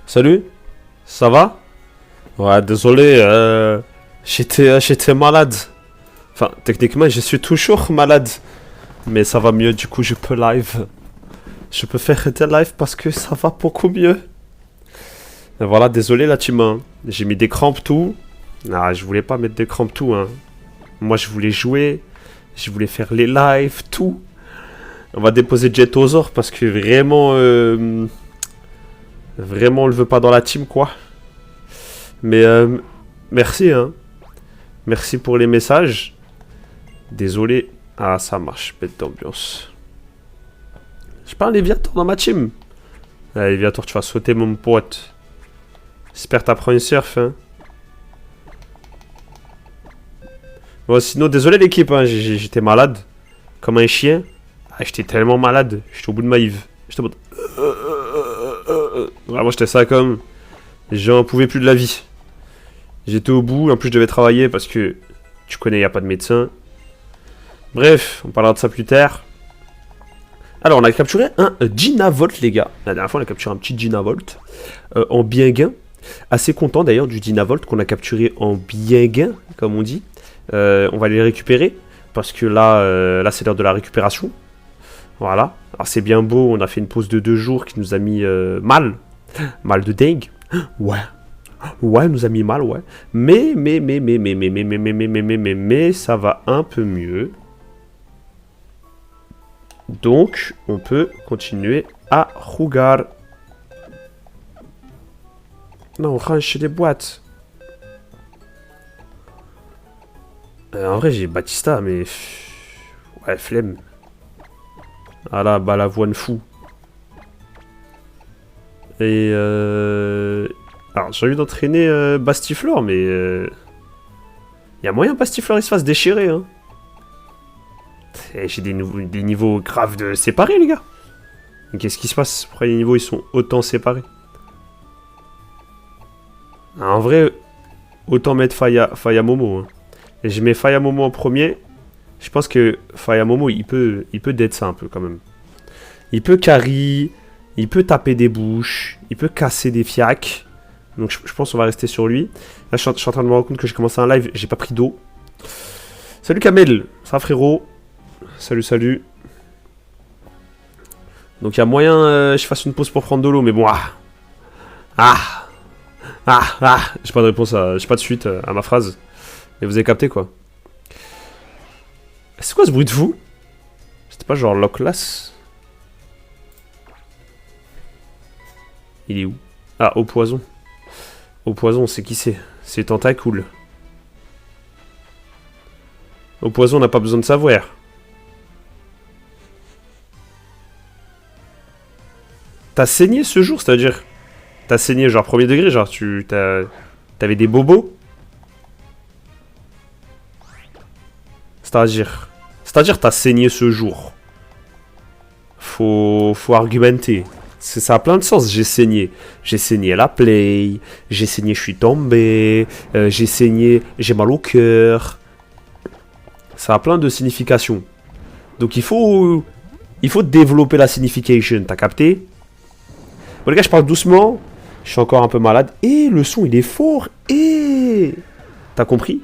Salut, ça va? Ouais, désolé, j'étais malade. Enfin, techniquement, je suis toujours malade. Mais ça va mieux, du coup, je peux live. Je peux faire des lives parce que ça va beaucoup mieux. Et voilà, désolé la team, hein. J'ai mis des crampes tout. Ah, je voulais pas mettre des crampes tout, hein. Moi, je voulais jouer. Je voulais faire les lives, tout. On va déposer Jetosaur parce que vraiment... vraiment, on le veut pas dans la team, quoi. Mais merci, hein. Merci pour les messages. Désolé. Ah, ça marche, bête d'ambiance. J'ai pas un Léviator dans ma team. Allez, Léviator, tu vas sauter, mon pote. J'espère que t'apprends une surf, hein. Bon, sinon, désolé l'équipe, hein. J'étais malade. Comme un chien. Ah, j'étais tellement malade. J'étais au bout de ma Yves. J'étais en mode... Vraiment, j'étais ça comme... J'en pouvais plus de la vie. J'étais au bout. En plus, je devais travailler parce que... Tu connais, il n'y a pas de médecin. Bref, on parlera de ça plus tard. Alors, on a capturé un Dynavolt, les gars. La dernière fois, on a capturé un petit Dynavolt. En bien gain. Assez content, d'ailleurs, du Dynavolt qu'on a capturé en bien gain, comme on dit. On va les récupérer. Parce que là, là c'est l'heure de la récupération. Voilà. Alors, c'est bien beau. On a fait une pause de 2 jours qui nous a mis mal. Mal de dingue. Ouais. Ouais, nous a mis mal, ouais. Mais, ça va un peu mieux. Donc, on peut continuer à jugar. Non, on range chez les boîtes. En vrai, j'ai Batista, mais... Ouais, flemme. Ah là, balavoine fou. Et alors, j'ai envie d'entraîner Bastiflore, mais... y a moyen Bastiflore il se fasse déchirer, hein. J'ai des niveaux graves de séparés, les gars. Qu'est-ce qui se passe? Pourquoi les niveaux ils sont autant séparés? En vrai, autant mettre Faya Momo. Hein. Et je mets Faya Momo en premier. Je pense que Faya Momo, il peut dead ça un peu quand même. Il peut carry, il peut taper des bouches, il peut casser des fiacs. Donc je pense qu'on va rester sur lui. Là, je suis en train de me rendre compte que j'ai commencé un live, j'ai pas pris d'eau. Salut Kamel, ça va frérot? Salut, salut. Donc il y a moyen je fasse une pause pour prendre de l'eau, mais bon, j'ai pas de réponse, j'ai pas de suite à ma phrase. Mais vous avez capté quoi? C'est quoi ce bruit de fou? C'était pas genre Locklass? Il est où? Ah, au poison. Au poison, on sait qui c'est. C'est Tentacool. Au poison, on n'a pas besoin de savoir. T'as saigné ce jour, c'est-à-dire? T'as saigné genre premier degré, genre t'avais des bobos? C'est-à-dire t'as saigné ce jour. Faut argumenter. Ça a plein de sens, j'ai saigné. J'ai saigné à la play, j'ai saigné, je suis tombé, j'ai saigné, j'ai mal au cœur. Ça a plein de significations. Donc il faut développer la signification, t'as capté? Bon les gars, je parle doucement. Je suis encore un peu malade. Et le son, il est fort. Et t'as compris?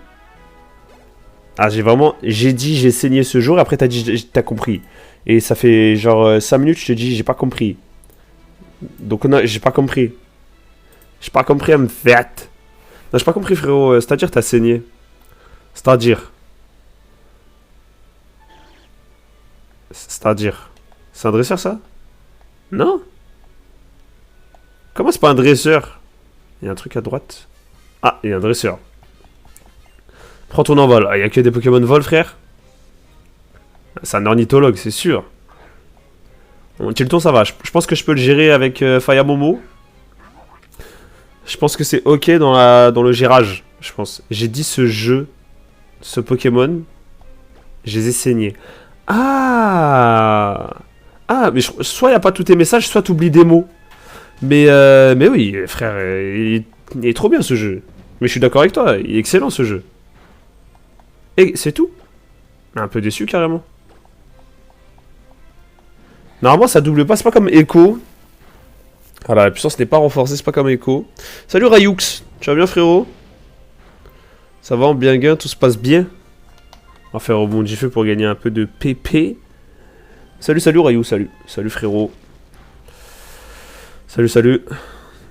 Ah, j'ai dit j'ai saigné ce jour. Après, t'as dit t'as compris. Et ça fait genre 5 minutes, je te dis j'ai pas compris. Donc, j'ai pas compris. J'ai pas compris, me fait. Non, j'ai pas compris, frérot. C'est-à-dire, t'as saigné. C'est-à-dire. C'est-à-dire. C'est un dresseur, ça? Non? Comment c'est pas un dresseur? Il y a un truc à droite. Ah, il y a un dresseur. Prends ton envol. Ah, il y a que des Pokémon vol, frère? C'est un ornithologue, c'est sûr. Bon, Tilton, ça va. Je pense que je peux le gérer avec Faya Momo. Je pense que c'est ok dans le gérage. Je pense. J'ai dit ce jeu, ce Pokémon, je les ai saignés. Ah! Ah, mais soit il n'y a pas tous tes messages, soit tu oublies des mots. Mais oui, frère, il est trop bien ce jeu. Mais je suis d'accord avec toi, il est excellent ce jeu. Et c'est tout. Un peu déçu carrément. Normalement ça double pas, c'est pas comme Echo. Voilà, la puissance n'est pas renforcée, c'est pas comme Echo. Salut Rayux, tu vas bien frérot? Ça va en bien gain, tout se passe bien? On va faire un rebond feu pour gagner un peu de PP. Salut, salut Rayux, salut. Salut frérot. Salut, salut.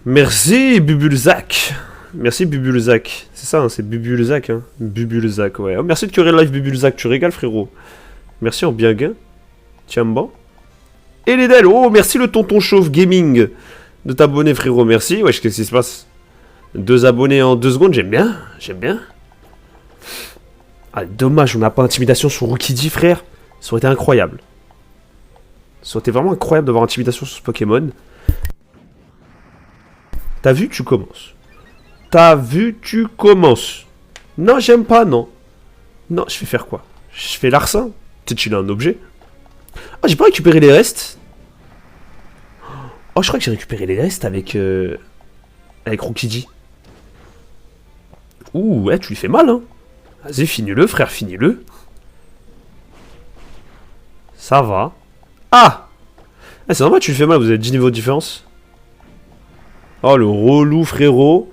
Merci Bubulzac. Merci Bubulzac. C'est ça, hein, c'est Bubulzac. Hein. Bubulzac, ouais. Oh, merci de curer le live Bubulzac, tu régales frérot. Merci en bien gain. Tiens bon. Et les Del, oh merci le tonton chauve gaming de t'abonner frérot, merci. Wesh, qu'est-ce qui se passe? 2 abonnés en 2 secondes, j'aime bien, j'aime bien. Ah, dommage, on n'a pas intimidation sur Rukidi, frère. Ça aurait été incroyable. Ça aurait été vraiment incroyable d'avoir intimidation sur ce Pokémon. T'as vu, tu commences. T'as vu, tu commences. Non, j'aime pas, non. Non, je vais faire quoi? Je fais l'arsen. Peut-être qu'il a un objet. Ah, j'ai pas récupéré les restes. Oh, je crois que j'ai récupéré les restes avec... avec Rukidi. Ouh, ouais, tu lui fais mal, hein. Vas-y, finis-le, frère, finis-le. Ça va. Ah, c'est normal, tu lui fais mal, vous avez 10 niveaux de différence. Oh, le relou, frérot.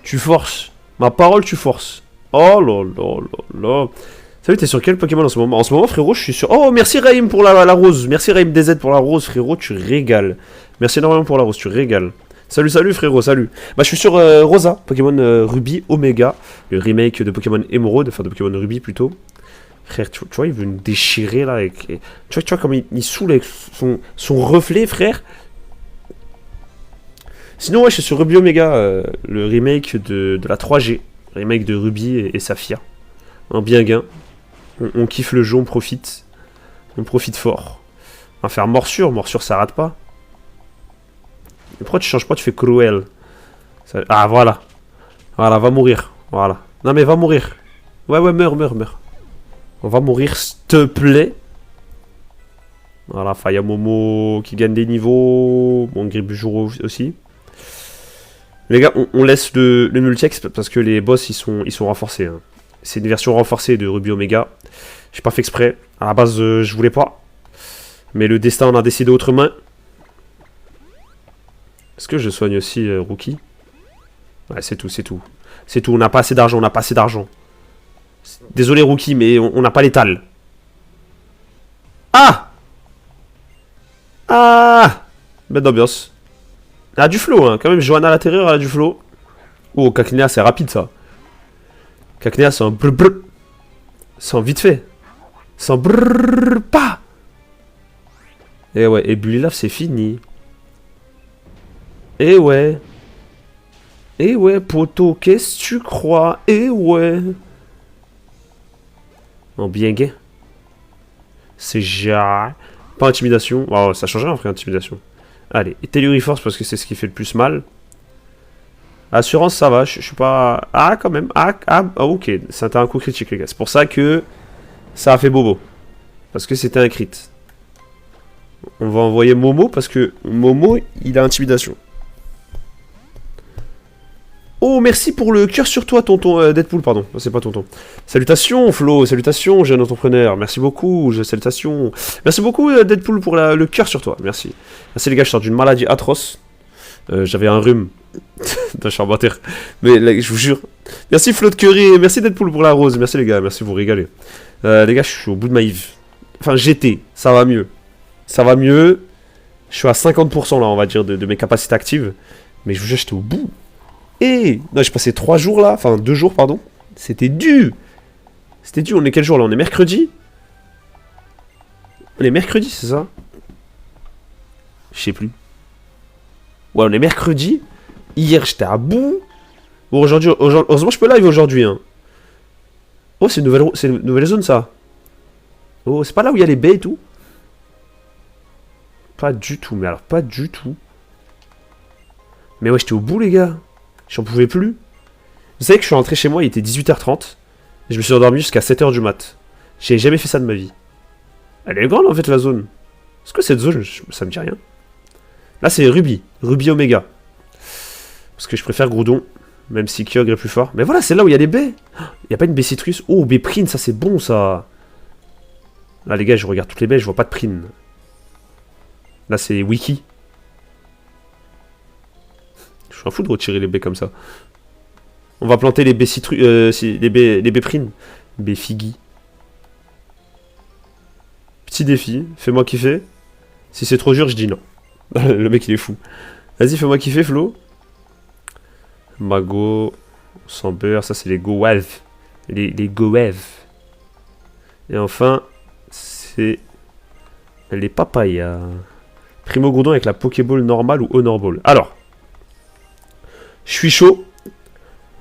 Tu forces. Ma parole, tu forces. Oh là là là là. Salut, t'es sur quel Pokémon en ce moment? En ce moment, frérot, je suis sur... Oh, merci Raïm pour la rose. Merci Raïm DZ pour la rose, frérot, tu régales. Merci énormément pour la rose, tu régales. Salut, salut frérot, salut. Bah je suis sur Rosa, Pokémon Ruby Omega, le remake de Pokémon Emerald, enfin de Pokémon Ruby plutôt. Frère, tu vois, il veut nous déchirer là avec... Tu vois comme il saoule avec son reflet, frère. Sinon, ouais, je suis sur Ruby Omega, le remake de la 3G, remake de Ruby et Saphir. Un bien gain. On kiffe le jeu, on profite. On profite fort. On va faire morsure, morsure ça rate pas. Et pourquoi tu changes pas, tu fais cruel? Ça... Ah, voilà. Voilà, va mourir. Voilà. Non, mais va mourir. Ouais, ouais, meurs, meurs, meurs. On va mourir, s'il te plaît. Voilà, Faya Momo qui gagne des niveaux. Bon, Gribujuro aussi. Les gars, on laisse le multi-ex parce que les boss, ils sont renforcés. Hein. C'est une version renforcée de Ruby Omega. J'ai pas fait exprès. À la base, je voulais pas. Mais le destin en a décidé autrement. Est-ce que je soigne aussi Rookie? Ouais, c'est tout, c'est tout. C'est tout, on n'a pas assez d'argent, on n'a pas assez d'argent. Désolé Rookie, mais on n'a pas l'étal. Ah! Ah! Bête d'ambiance. Elle a du flow, hein. Quand même, Johanna à l'intérieur, elle a du flow. Oh, Cacnea, c'est rapide, ça. Cacnea, c'est un brr brr. C'est un vite fait. C'est un brr pas. Et ouais, et Bullylaf, c'est fini. Eh ouais. Eh ouais, poto, qu'est-ce que tu crois? Eh ouais. En bien gay. C'est genre... Pas intimidation. Oh, ça change rien, frère, intimidation. Allez, et Telluriforce parce que c'est ce qui fait le plus mal. Assurance, ça va, je suis pas... Ah, quand même. Ah, ok. C'était un coup critique, les gars. C'est pour ça que ça a fait bobo. Parce que c'était un crit. On va envoyer Momo parce que Momo, il a intimidation. Oh, merci pour le cœur sur toi, tonton Deadpool, pardon. C'est pas tonton. Salutations, Flo, salutations, jeune entrepreneur. Merci beaucoup, salutations. Merci beaucoup, Deadpool, pour le cœur sur toi. Merci. Merci, les gars, je sors d'une maladie atroce. J'avais un rhume. Je suis en terre. Mais là, je vous jure. Merci, Flo de Curry. Merci, Deadpool, pour la rose. Merci, les gars. Merci, vous régalez. Les gars, je suis au bout de ma Yves. Enfin, j'étais. Ça va mieux. Ça va mieux. Je suis à 50% là, on va dire, de mes capacités actives. Mais je vous jure, j'étais au bout. Et non, j'ai passé 3 jours là, enfin 2 jours, pardon. C'était dur. C'était dur, on est quel jour là? On est mercredi? On est mercredi, c'est ça? Je sais plus. Ouais, on est mercredi. Hier, j'étais à bout. Bon, aujourd'hui, heureusement, je peux live aujourd'hui. Hein. Oh, c'est une nouvelle zone, ça. Oh, c'est pas là où il y a les baies et tout? Pas du tout, mais alors, pas du tout. Mais ouais, j'étais au bout, les gars. J'en pouvais plus. Vous savez que je suis rentré chez moi, il était 18h30. Et je me suis endormi jusqu'à 7h du mat. J'ai jamais fait ça de ma vie. Elle est grande en fait la zone. Est-ce que cette zone, ça me dit rien? Là c'est Ruby. Ruby Omega. Parce que je préfère Groudon. Même si Kyogre est plus fort. Mais voilà, c'est là où il y a des baies. Il n'y a pas une baie citrus. Oh, baie prine, ça c'est bon ça. Là les gars, je regarde toutes les baies, je vois pas de prine. Là c'est Wiki. suis un fou de retirer les baies comme ça. On va planter les baies les baies prines. Baies figgy. Petit défi, fais-moi kiffer. Si c'est trop dur, je dis non. Le mec il est fou. Vas-y, fais-moi kiffer, Flo. Mago. Sans beurre, ça c'est les goaves. Les goaves. Et enfin, c'est les papayas. Primo Gourdon avec la Pokéball normale ou Honor Ball. Alors, je suis chaud.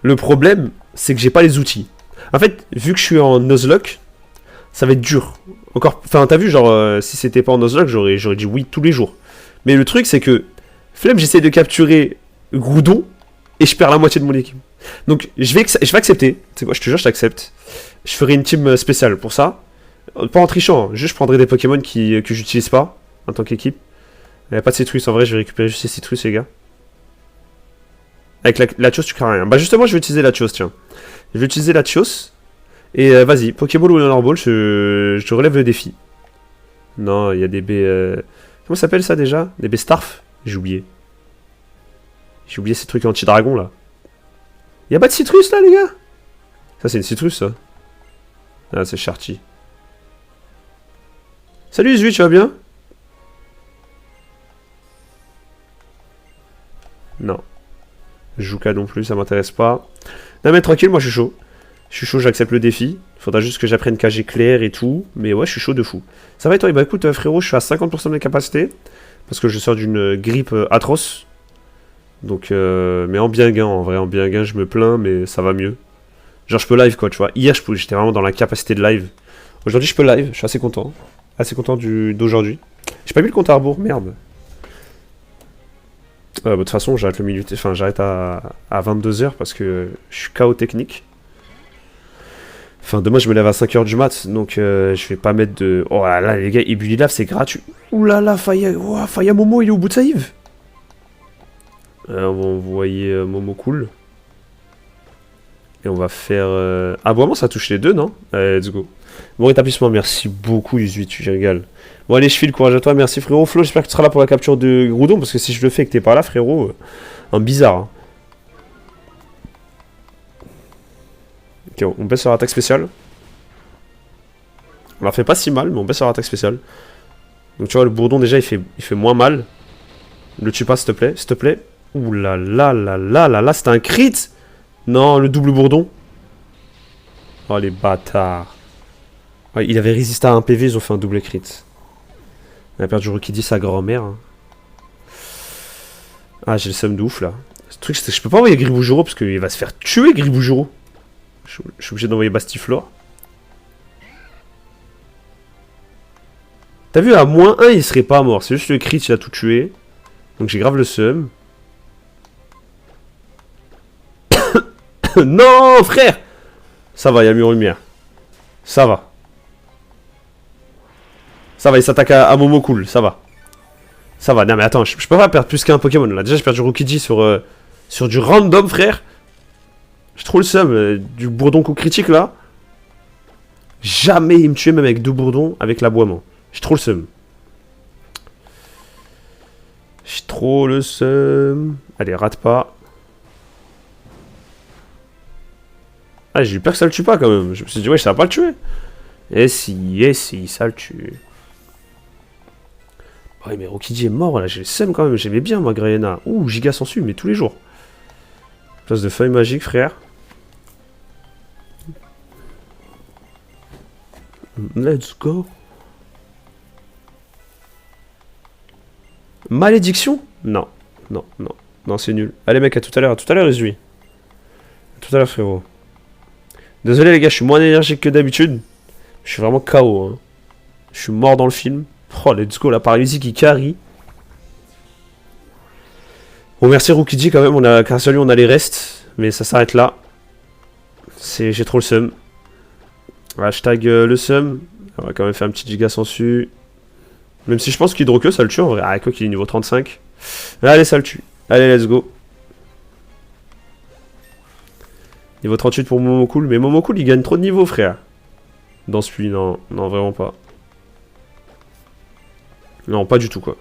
Le problème, c'est que j'ai pas les outils. En fait, vu que je suis en Nuzlocke, ça va être dur. Encore, enfin, t'as vu, genre, si c'était pas en Nuzlocke, j'aurais dit oui tous les jours. Mais le truc, c'est que, flemme, j'essaie de capturer Groudon et je perds la moitié de mon équipe. Donc, je vais accepter. Tu sais quoi, je te jure, je t'accepte. Je ferai une team spéciale pour ça. Pas en trichant, hein. Juste je prendrai des Pokémon que j'utilise pas en tant qu'équipe. Il n'y a pas de citrus, en vrai, je vais récupérer juste ces citrus, les gars. Avec la chose, tu crains rien. Bah, justement, je vais utiliser la chose, tiens. Je vais utiliser la chose. Et vas-y, Pokéball ou Honor Ball, je relève le défi. Non, il y a des baies. Comment ça s'appelle ça déjà? Des baies Starf? J'ai oublié. J'ai oublié ces trucs anti-dragon là. Y a pas de citrus là, les gars? Ça, c'est une citrus, ça. Ah, c'est Charty. Salut, Zui, tu vas bien? Non. Jouka non plus, ça m'intéresse pas. Non, mais tranquille, moi je suis chaud. Je suis chaud, j'accepte le défi. Faudra juste que j'apprenne KG clair et tout. Mais ouais, je suis chaud de fou. Ça va et toi? Bah écoute, frérot, je suis à 50% de mes capacités. Parce que je sors d'une grippe atroce. Donc, mais en bien gain, en vrai, en bien gain, je me plains, mais ça va mieux. Genre, je peux live, quoi, tu vois. Hier, j'étais vraiment dans la capacité de live. Aujourd'hui, je peux live, je suis assez content. Assez content d'aujourd'hui. J'ai pas mis le compte à rebours, merde. De toute façon, j'arrête le milieu. Enfin, j'arrête à 22h parce que je suis KO technique. Enfin, demain, je me lève à 5h du mat, donc je vais pas mettre de. Oh là là, les gars, Ebulilave, c'est gratuit. Ouh là là, Faya Momo, il est au bout de sa Yves. On va envoyer Momo cool. Et on va faire... Aboiement, ça touche les deux, non? Allez, let's go. Bon rétablissement, merci beaucoup, 18, je régale. Bon, allez, je file, courage à toi, merci frérot. Flo, j'espère que tu seras là pour la capture de Groudon, parce que si je le fais et que t'es pas là, frérot, un bizarre. Hein. Ok, on baisse leur attaque spéciale. On leur fait pas si mal, mais on baisse leur attaque spéciale. Donc tu vois, le bourdon, déjà, il fait moins mal. Le tue pas, s'il te plaît, s'il te plaît. Ouh là là là là là là, c'était un crit! Non, le double bourdon. Oh, les bâtards. Ouais, il avait résisté à un PV, ils ont fait un double crit. On a perdu Rukidi, sa grand-mère. Hein. Ah, j'ai le seum de ouf, là. Ce truc, c'est que je peux pas envoyer Griboujuro, parce qu'il va se faire tuer, Griboujuro. Je suis obligé d'envoyer Bastiflore. T'as vu, à -1, il serait pas mort. C'est juste le crit, il a tout tué. Donc j'ai grave le seum. Non, frère! Ça va, il y a mieux en lumière. Ça va. Ça va, il s'attaque à Momo cool, ça va. Ça va, non mais attends, je peux pas perdre plus qu'un Pokémon là. Déjà, j'ai perdu Rukiji sur du random, frère. J'ai trop le seum, du bourdon coup critique là. Jamais il me tuait, même avec deux bourdons, avec l'aboiement. J'ai trop le seum. J'ai trop le seum. Allez, rate pas. Ah, j'ai eu peur que ça le tue pas quand même. Je me suis dit, ouais, ça va pas le tuer. Et si, ça le tue. Ouais, mais Rokiji est mort là, j'ai le seum quand même. J'aimais bien moi, Grayena. Ouh, giga sensu, mais tous les jours. Place de feuille magique, frère. Let's go. Malédiction? Non, non, non. Non, c'est nul. Allez, mec, à tout à l'heure, Izui. À tout à l'heure, frérot. Désolé les gars, je suis moins énergique que d'habitude. Je suis vraiment KO. Hein. Je suis mort dans le film. Oh, let's go, la paralysie qui carry. Bon, merci Rukiji quand même. Grâce à lui, on a les restes. Mais ça s'arrête là. J'ai trop le seum. Hashtag le seum. On va quand même faire un petit giga sensu. Même si je pense qu'Hydroqueue, ça le tue en vrai. Ah, quoi qu'il est niveau 35. Allez, ça le tue. Allez, let's go. Niveau 38 pour Momocool. Mais Momocool, il gagne trop de niveau, frère. Dans ce puits, non. Non, vraiment pas. Non, pas du tout, quoi.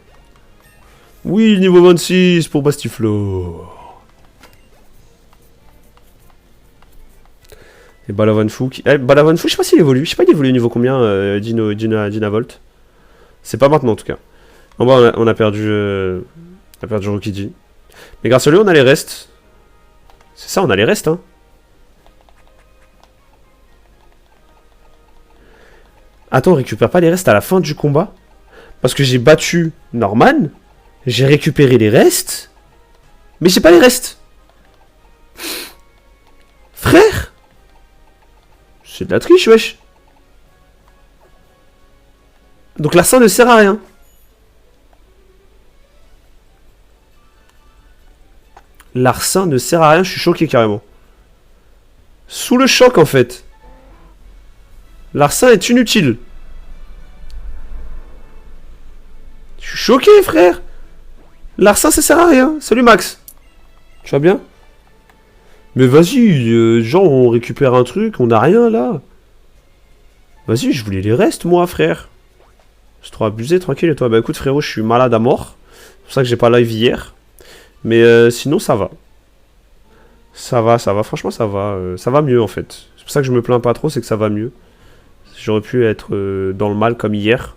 Oui, niveau 26 pour Bastiflore. Et Balavanfou qui... Balavanfou, je sais pas s'il évolue. Je sais pas il évolue au niveau combien, Dynavolt. C'est pas maintenant en tout cas. En bas, on a perdu... on a perdu Rokiji. Mais grâce à lui, on a les restes. C'est ça, on a les restes, hein. Attends, on récupère pas les restes à la fin du combat? Parce que j'ai battu Norman. J'ai récupéré les restes. Mais j'ai pas les restes. Frère! C'est de la triche, wesh. Donc l'arsen ne sert à rien. L'arsen ne sert à rien, je suis choqué carrément. Sous le choc en fait. L'arsen est inutile. Je suis choqué frère. L'arsen ça sert à rien. Salut Max. Tu vas bien? Mais vas-y, genre on récupère un truc, on a rien là. Vas-y, je voulais les restes moi frère. C'est trop abusé, tranquille et toi? Bah écoute frérot, je suis malade à mort. C'est pour ça que j'ai pas live hier. Mais sinon ça va. Ça va, franchement ça va mieux en fait. C'est pour ça que je me plains pas trop, c'est que ça va mieux. J'aurais pu être dans le mal comme hier.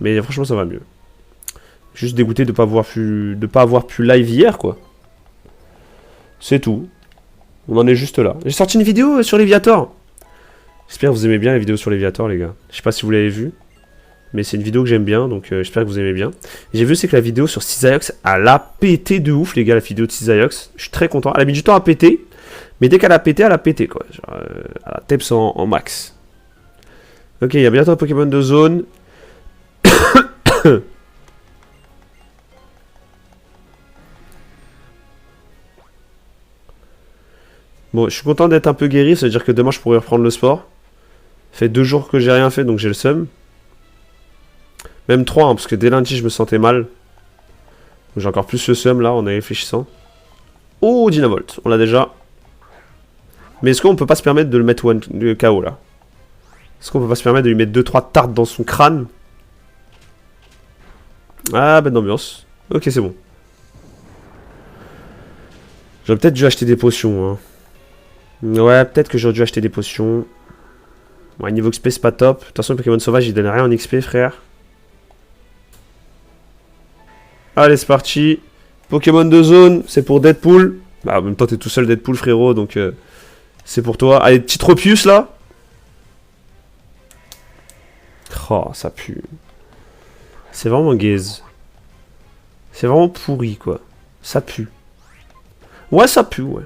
Mais franchement ça va mieux. Juste dégoûté de pas avoir pu live hier quoi. C'est tout. On en est juste là. J'ai sorti une vidéo sur Léviator. J'espère que vous aimez bien la vidéo sur Léviator les gars. Je sais pas si vous l'avez vue. Mais c'est une vidéo que j'aime bien, donc j'espère que vous aimez bien. J'ai vu c'est que la vidéo sur Cisaiox, elle a pété de ouf, les gars, la vidéo de Cisaiox. Je suis très content. Elle a mis du temps à péter, mais dès qu'elle a pété, quoi. Genre, elle a Teps en max. Ok, il y a bientôt un Pokémon de zone. Bon, je suis content d'être un peu guéri, ça veut dire que demain je pourrai reprendre le sport. Ça fait 2 jours que j'ai rien fait, donc j'ai le seum. Même 3, hein, parce que dès lundi, je me sentais mal. J'ai encore plus le seum, là, en y réfléchissant. Oh, Dynavolt, on l'a déjà. Mais est-ce qu'on peut pas se permettre de le mettre KO, là? Est-ce qu'on peut pas se permettre de lui mettre 2-3 tartes dans son crâne? Ah, bonne ambiance. Ok, c'est bon. J'aurais peut-être dû acheter des potions, hein. Ouais, peut-être que j'aurais dû acheter des potions. Ouais, niveau XP, c'est pas top. De toute façon, le Pokémon sauvage, il donne rien en XP, frère. Allez, c'est parti. Pokémon de zone, c'est pour Deadpool. Bah, en même temps, t'es tout seul Deadpool, frérot, donc c'est pour toi. Allez, petit Tropius, là. Oh, ça pue. C'est vraiment gaze. C'est vraiment pourri, quoi. Ça pue. Ouais, ça pue, ouais.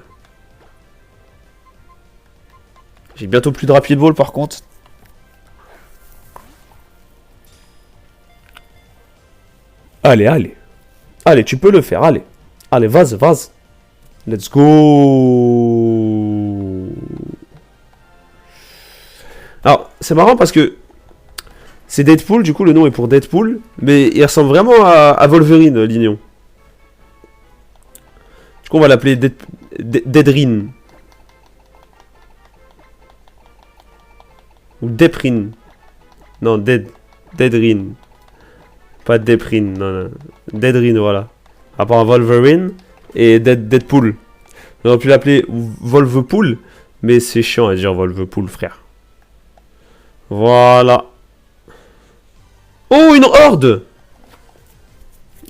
J'ai bientôt plus de Rapid Ball, par contre. Allez, allez. Allez, tu peux le faire, allez. Allez, vas-y, vas-y. Let's go. Alors, c'est marrant parce que c'est Deadpool, du coup, le nom est pour Deadpool. Mais il ressemble vraiment à Wolverine, Lignon. Du coup, on va l'appeler Deadrin. Ou Deprin. Non, Deadrin. Pas Deprin, non, non. Deadrin, voilà. À part Wolverine et Deadpool. On aurait pu l'appeler Volvepool, mais c'est chiant à dire Volvepool, frère. Voilà. Oh, une horde!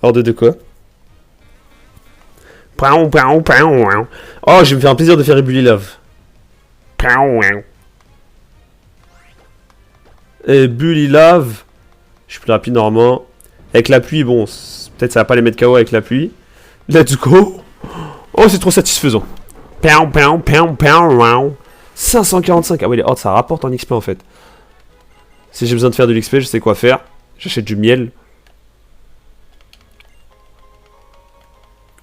Horde de quoi? Oh, je vais me faire un plaisir de faire Bully Love. Et Bully Love. Je suis plus rapide normalement. Avec la pluie, bon, peut-être ça va pas les mettre KO avec la pluie. Let's go. Oh, c'est trop satisfaisant. 545. Ah ouais, les hordes, ça rapporte en XP en fait. Si j'ai besoin de faire de l'XP, je sais quoi faire. J'achète du miel.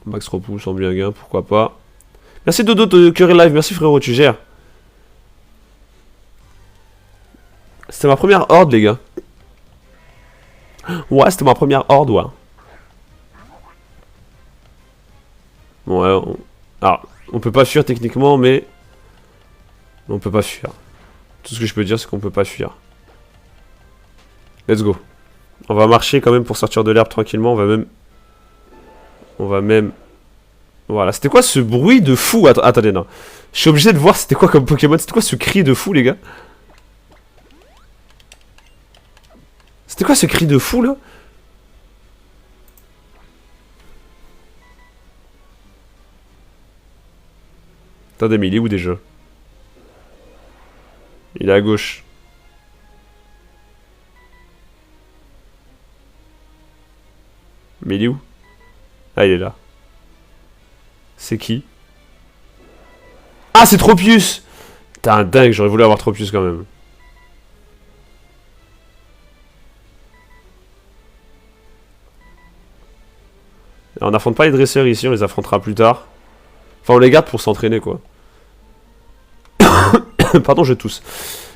Max repousse en bien gain, pourquoi pas. Merci Dodo de Curry Live, merci frérot, tu gères. C'était ma première horde, les gars. Ouais, c'était ma première horde, ouais. Ouais, alors, on peut pas fuir techniquement, mais... On peut pas fuir. Tout ce que je peux dire, c'est qu'on peut pas fuir. Let's go. On va marcher quand même pour sortir de l'herbe tranquillement, on va même... Voilà, c'était quoi ce bruit de fou? Attendez, non. Je suis obligé de voir c'était quoi comme Pokémon. C'était quoi ce cri de fou, les gars? C'était quoi ce cri de fou, là? Attendez, mais il est où déjà? Il est à gauche. Mais il est où? Ah, il est là. C'est qui? Ah, c'est Tropius! T'es un dingue, j'aurais voulu avoir Tropius quand même. On n'affronte pas les dresseurs ici, on les affrontera plus tard. Enfin, on les garde pour s'entraîner, quoi. Pardon, je tousse.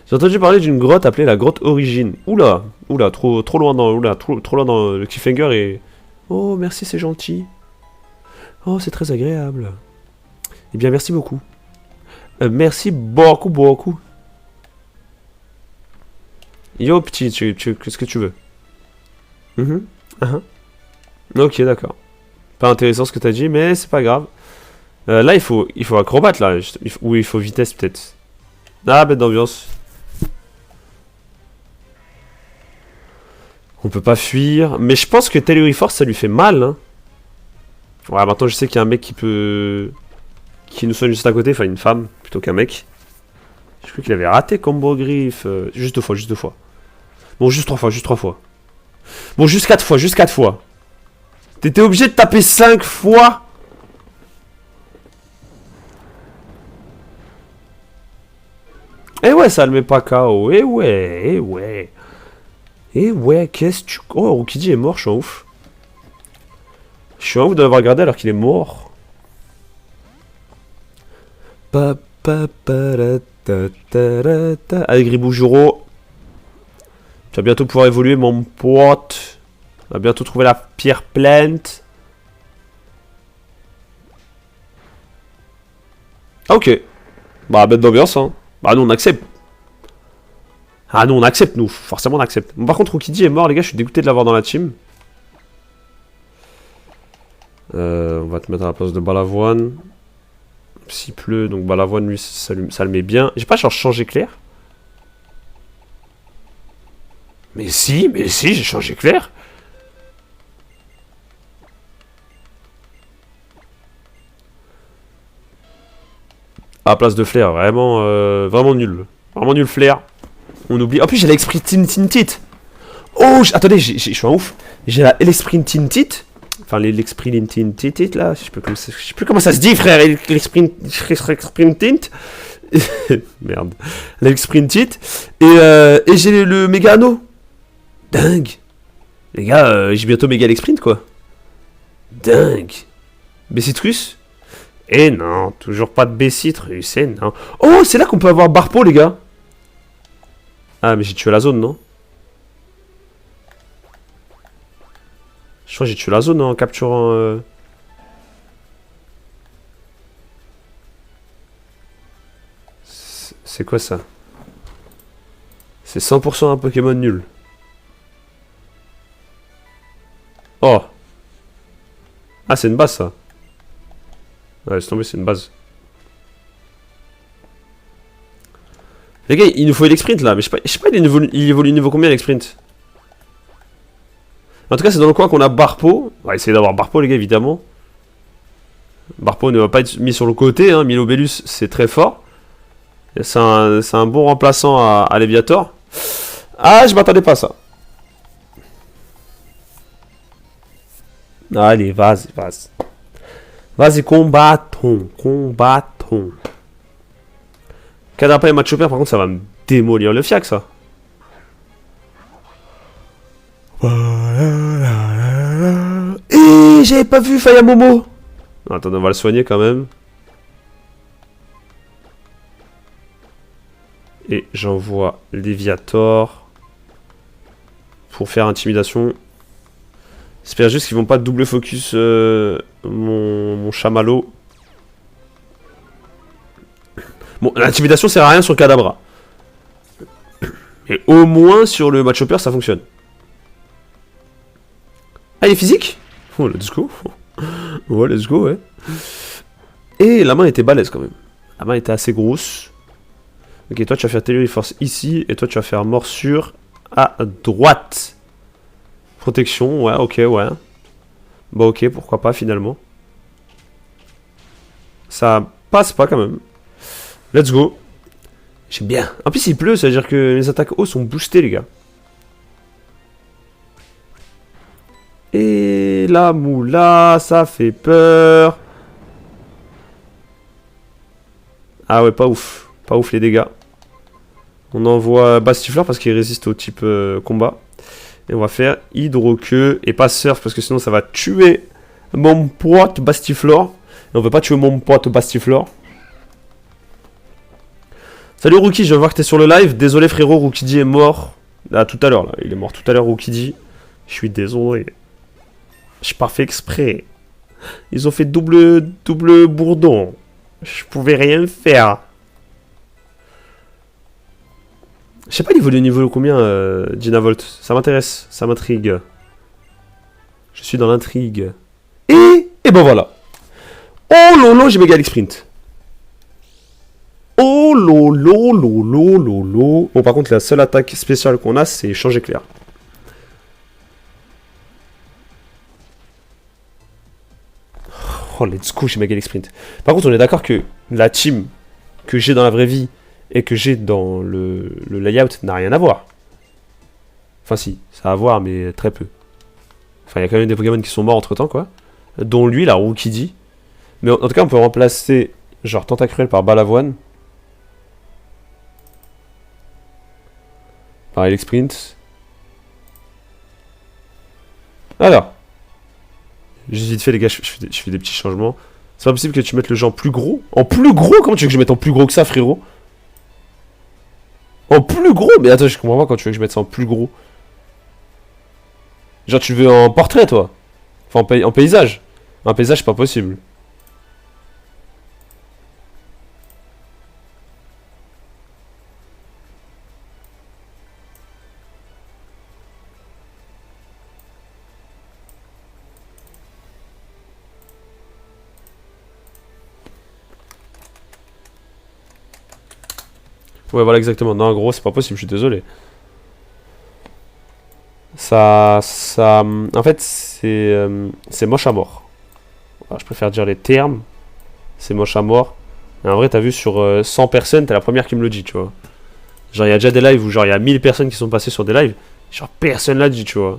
J'ai entendu parler d'une grotte appelée la grotte Origine. Oula, oula, trop loin dans, trop loin dans le cliffhanger et... Oh, merci, c'est gentil. Oh, c'est très agréable. Eh bien, merci beaucoup. Merci beaucoup, beaucoup. Yo, petit, qu'est-ce que tu veux? Ok, d'accord. Pas intéressant ce que t'as dit, mais c'est pas grave. Là, il faut acrobate, là. Ou il faut vitesse, peut-être. Ah, bête d'ambiance. On peut pas fuir. Mais je pense que Telluride Force, ça lui fait mal, hein. Ouais, maintenant, je sais qu'il y a un mec qui peut... qui nous soigne juste à côté. Enfin, une femme, plutôt qu'un mec. Je crois qu'il avait raté Combo Griffe. Juste 2 fois, juste 2 fois. Bon, juste 3 fois, juste 3 fois. Bon, juste 4 fois, juste 4 fois. T'étais obligé de taper 5 fois. Eh ouais, ça le met pas KO. Eh ouais, eh ouais. Eh ouais, qu'est-ce que tu... Oh, Rukidi est mort, je suis en ouf. Je suis en ouf de l'avoir regardé alors qu'il est mort. Allez, Griboujuro. Tu vas bientôt pouvoir évoluer, mon pote. On va bientôt trouver la pierre plante. Ah, ok. Bah, bête d'ambiance, hein. Bah, nous, on accepte. Ah, nous, on accepte, nous. Forcément, on accepte. Bon, par contre, Rukidi est mort, les gars. Je suis dégoûté de l'avoir dans la team. On va te mettre à la place de Balavoine. S'il pleut, donc Balavoine, lui, ça le met bien. J'ai pas changé clair. Mais si, j'ai changé clair. À la place de Flair, vraiment, vraiment nul. Vraiment nul Flair. On oublie. En plus, j'ai l'Exprint Tintit. Oh, attendez, je suis un ouf. J'ai l'Exprint Tintit. Enfin, l'Exprint Tintit, là. Je sais plus comment ça se dit, frère. L'Exprint Tint. Merde. L'Exprint Tint. Et j'ai le méga anneau. Dingue. Les gars, j'ai bientôt méga l'Exprint, quoi. Dingue. Bessitrus. Eh non, toujours pas de Bessitrus, eh non. Oh, c'est là qu'on peut avoir Barpo, les gars. Ah, mais j'ai tué la zone, non? Je crois que j'ai tué la zone en capturant... C'est quoi ça? C'est 100% un Pokémon nul. Oh. Ah, c'est une base, ça. Ouais, laisse tomber, c'est une base. Les gars, il nous faut l'exprint là, mais je sais pas il évolue niveau combien l'exprint? En tout cas, c'est dans le coin qu'on a Barpo. On va essayer d'avoir Barpo, les gars, évidemment. Barpo ne va pas être mis sur le côté, hein. Milobellus, c'est très fort. C'est un bon remplaçant à Léviator. Ah, je m'attendais pas à ça. Allez, vas-y, vas-y. Vas-y, combattons. Cadrapa et Matchopper, par contre, ça va me démolir le fiac, ça. Et j'avais pas vu Fayamomo. Attends, on va le soigner quand même. Et j'envoie Léviator pour faire intimidation. J'espère juste qu'ils vont pas double focus mon chamallow. Bon, l'intimidation sert à rien sur le Kadabra. Mais au moins sur le Matchopper ça fonctionne. Ah, il est physique? Oh, let's go. Ouais, let's go, ouais. Et la main était balèze quand même. La main était assez grosse. Ok, toi tu vas faire Télé Force ici. Et toi tu vas faire morsure à droite. Protection, ouais, ok, ouais. Bah ok, pourquoi pas finalement. Ça passe pas quand même. Let's go. J'aime bien. En plus il pleut, ça veut dire que les attaques haut sont boostées les gars. Et la moula, ça fait peur. Ah ouais, pas ouf. Pas ouf les dégâts. On envoie Bastifleur parce qu'il résiste au type combat. Et on va faire Hydroqueue et pas Surf parce que sinon ça va tuer mon pote Bastiflore. Et on veut pas tuer mon pote Bastiflore. Salut Rookie, je viens voir que t'es sur le live. Désolé frérot, Rookidi est mort. Ah, tout à l'heure là. Il est mort tout à l'heure, Rookidi. Je suis désolé. J'ai pas fait exprès. Ils ont fait double bourdon. Je pouvais rien faire. Je sais pas niveau combien Dynavolt. Ça m'intéresse, ça m'intrigue. Je suis dans l'intrigue. Et ben voilà. Oh lolo, j'ai méga sprint. Oh lolo, lolo, lolo. Bon par contre la seule attaque spéciale qu'on a c'est changer clair. Oh let's go, j'ai méga sprint. Par contre on est d'accord que la team que j'ai dans la vraie vie et que j'ai dans le layout n'a rien à voir. Enfin si, ça a à voir mais très peu. Enfin il y a quand même des Pokémon qui sont morts entre temps quoi. Dont lui, la Rookidi. Mais en tout cas on peut remplacer genre Tentacruel par Balavoine. Par Sprint. Alors. J'ai vite fait les gars, je fais des petits changements. C'est pas possible que tu mettes le jeu en plus gros. En plus gros? Comment tu veux que je mette en plus gros que ça frérot? En plus gros? Mais attends, je comprends pas quand tu veux que je mette ça en plus gros. Genre tu veux en portrait toi? Enfin en paysage. Un paysage c'est pas possible. Ouais voilà exactement. Non en gros c'est pas possible, je suis désolé. Ça... En fait c'est moche à mort. Alors, je préfère dire les termes. C'est moche à mort. Et en vrai t'as vu sur 100 personnes, t'es la première qui me le dit tu vois. Genre il y a déjà des lives où genre il y a 1000 personnes qui sont passées sur des lives. Genre personne l'a dit tu vois.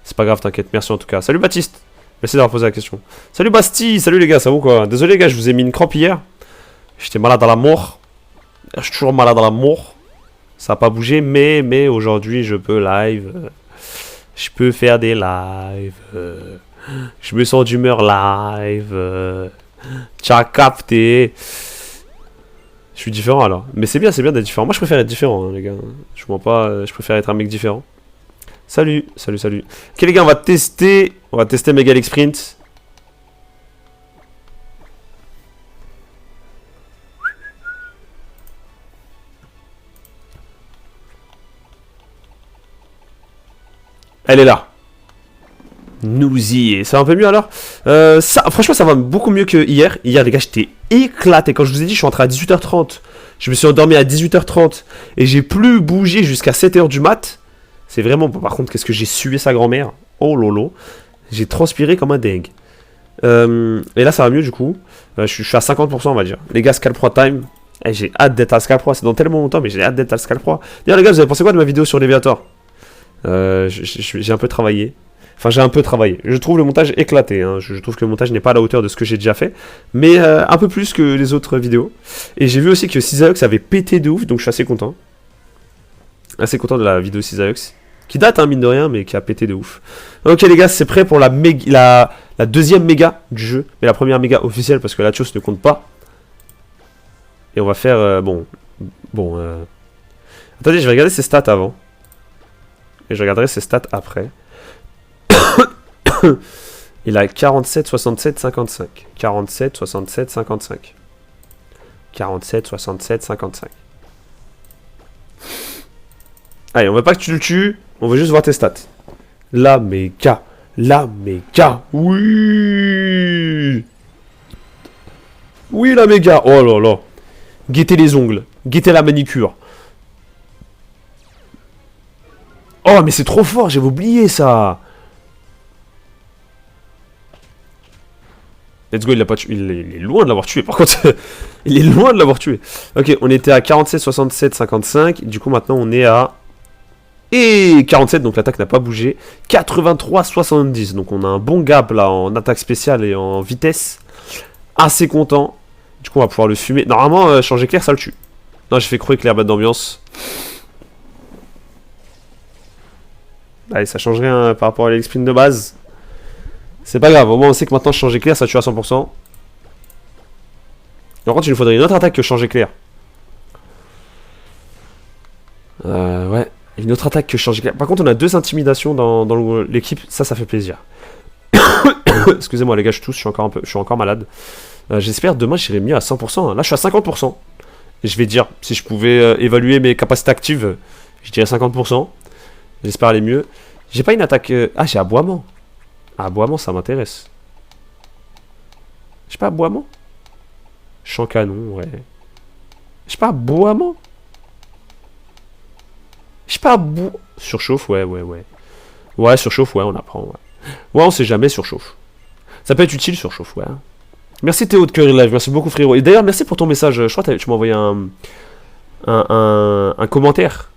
C'est pas grave t'inquiète, merci en tout cas. Salut Baptiste. Merci d'avoir posé la question. Salut Basti, salut les gars, ça va ou quoi? Désolé les gars, je vous ai mis une crampe hier. J'étais malade à la mort. Je suis toujours malade à la mort. Ça n'a pas bougé, mais aujourd'hui je peux live. Je peux faire des lives. Je me sens d'humeur live. Tu as capté. Je suis différent alors. Mais c'est bien d'être différent. Moi je préfère être différent, hein, les gars. Je mens pas, je préfère être un mec différent. Salut, salut, salut. Ok les gars, on va tester Mega Sprint. Elle est là. Nous y est. Ça va un peu mieux alors franchement, ça va beaucoup mieux que hier. Hier, les gars, j'étais éclaté. Quand je vous ai dit, je suis rentré à 18h30. Je me suis endormi à 18h30. Et j'ai plus bougé jusqu'à 7h du mat. C'est vraiment... Par contre, qu'est-ce que j'ai sué sa grand-mère. Oh lolo. J'ai transpiré comme un dingue. Et là, ça va mieux du coup. Je suis à 50%, on va dire. Les gars, Scalp Pro Time. J'ai hâte d'être à Scalp Pro. C'est dans tellement longtemps, mais j'ai hâte d'être à Scalp Pro. D'ailleurs, les gars, vous avez pensé quoi de ma vidéo sur Léviator? J'ai un peu travaillé. Enfin, j'ai un peu travaillé. Je trouve le montage éclaté. Hein. Je trouve que le montage n'est pas à la hauteur de ce que j'ai déjà fait. Mais un peu plus que les autres vidéos. Et j'ai vu aussi que Cisaox avait pété de ouf. Donc je suis assez content. Assez content de la vidéo Cisaox. Qui date, hein, mine de rien, mais qui a pété de ouf. Ok, les gars, c'est prêt pour la deuxième méga du jeu. Mais la première méga officielle parce que la chose ne compte pas. Et on va faire... Attendez, je vais regarder ses stats avant. Et je regarderai ses stats après. Il a 47, 67, 55. 47, 67, 55. 47, 67, 55. Allez, on veut pas que tu le tues. On veut juste voir tes stats. La méga. La méga. Oui. Oui, la méga. Oh là là. Guettez les ongles. Guettez la manicure. Oh, mais c'est trop fort, j'avais oublié ça. Let's go, il l'a pas tué. Il est loin de l'avoir tué, par contre. Il est loin de l'avoir tué. Ok, on était à 47, 67, 55. Du coup, maintenant, on est à... Et 47, donc l'attaque n'a pas bougé. 83, 70. Donc, on a un bon gap, là, en attaque spéciale et en vitesse. Assez content. Du coup, on va pouvoir le fumer. Normalement, changer clair, ça le tue. Non, j'ai fait croire que l'air bas d'ambiance. Allez, ça change rien par rapport à l'exprime de base. C'est pas grave, au moins on sait que maintenant changer clair ça tue à 100%. Par contre il nous faudrait une autre attaque que changer clair. Ouais, une autre attaque que changer clair. Par contre on a 2 intimidations dans l'équipe, ça fait plaisir. Excusez-moi les gars, je tousse, je suis encore malade. J'espère demain j'irai mieux à 100%. Là je suis à 50%. Et je vais dire, si je pouvais évaluer mes capacités actives, je dirais 50%. J'espère aller mieux. J'ai pas une attaque... Ah, j'ai aboiement. Aboiement, ça m'intéresse. J'ai pas aboiement. Chant canon, ouais. J'ai pas aboiement. J'ai pas surchauffe, ouais. Ouais, surchauffe, ouais, on apprend, ouais. Ouais, on sait jamais, surchauffe. Ça peut être utile, surchauffe, ouais. Merci Théo de Curry Live, merci beaucoup frérot. Et d'ailleurs, merci pour ton message. Je crois que tu m'as envoyé un commentaire.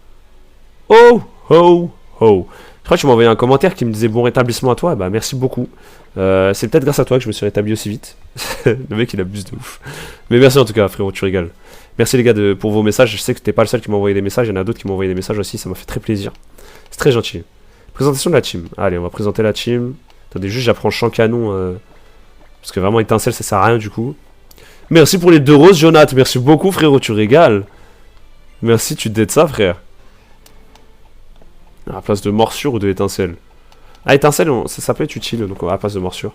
Oh. Je crois que tu m'as envoyé un commentaire qui me disait bon rétablissement à toi. Bah merci beaucoup. C'est peut-être grâce à toi que je me suis rétabli aussi vite. Le mec il abuse de ouf. Mais merci en tout cas frérot, tu régales. Merci les gars pour vos messages. Je sais que t'es pas le seul qui m'a envoyé des messages. Il y en a d'autres qui m'ont envoyé des messages aussi. Ça m'a fait très plaisir. C'est très gentil. Présentation de la team. Allez, on va présenter la team. Attendez, juste j'apprends champ canon. Parce que vraiment étincelle ça sert à rien du coup. Merci pour les 2 roses Jonathan. Merci beaucoup frérot, tu régales. Merci, tu te dettes ça frère. À la place de morsure ou de étincelle. Ah, étincelle, ça peut être utile, donc à la place de morsure.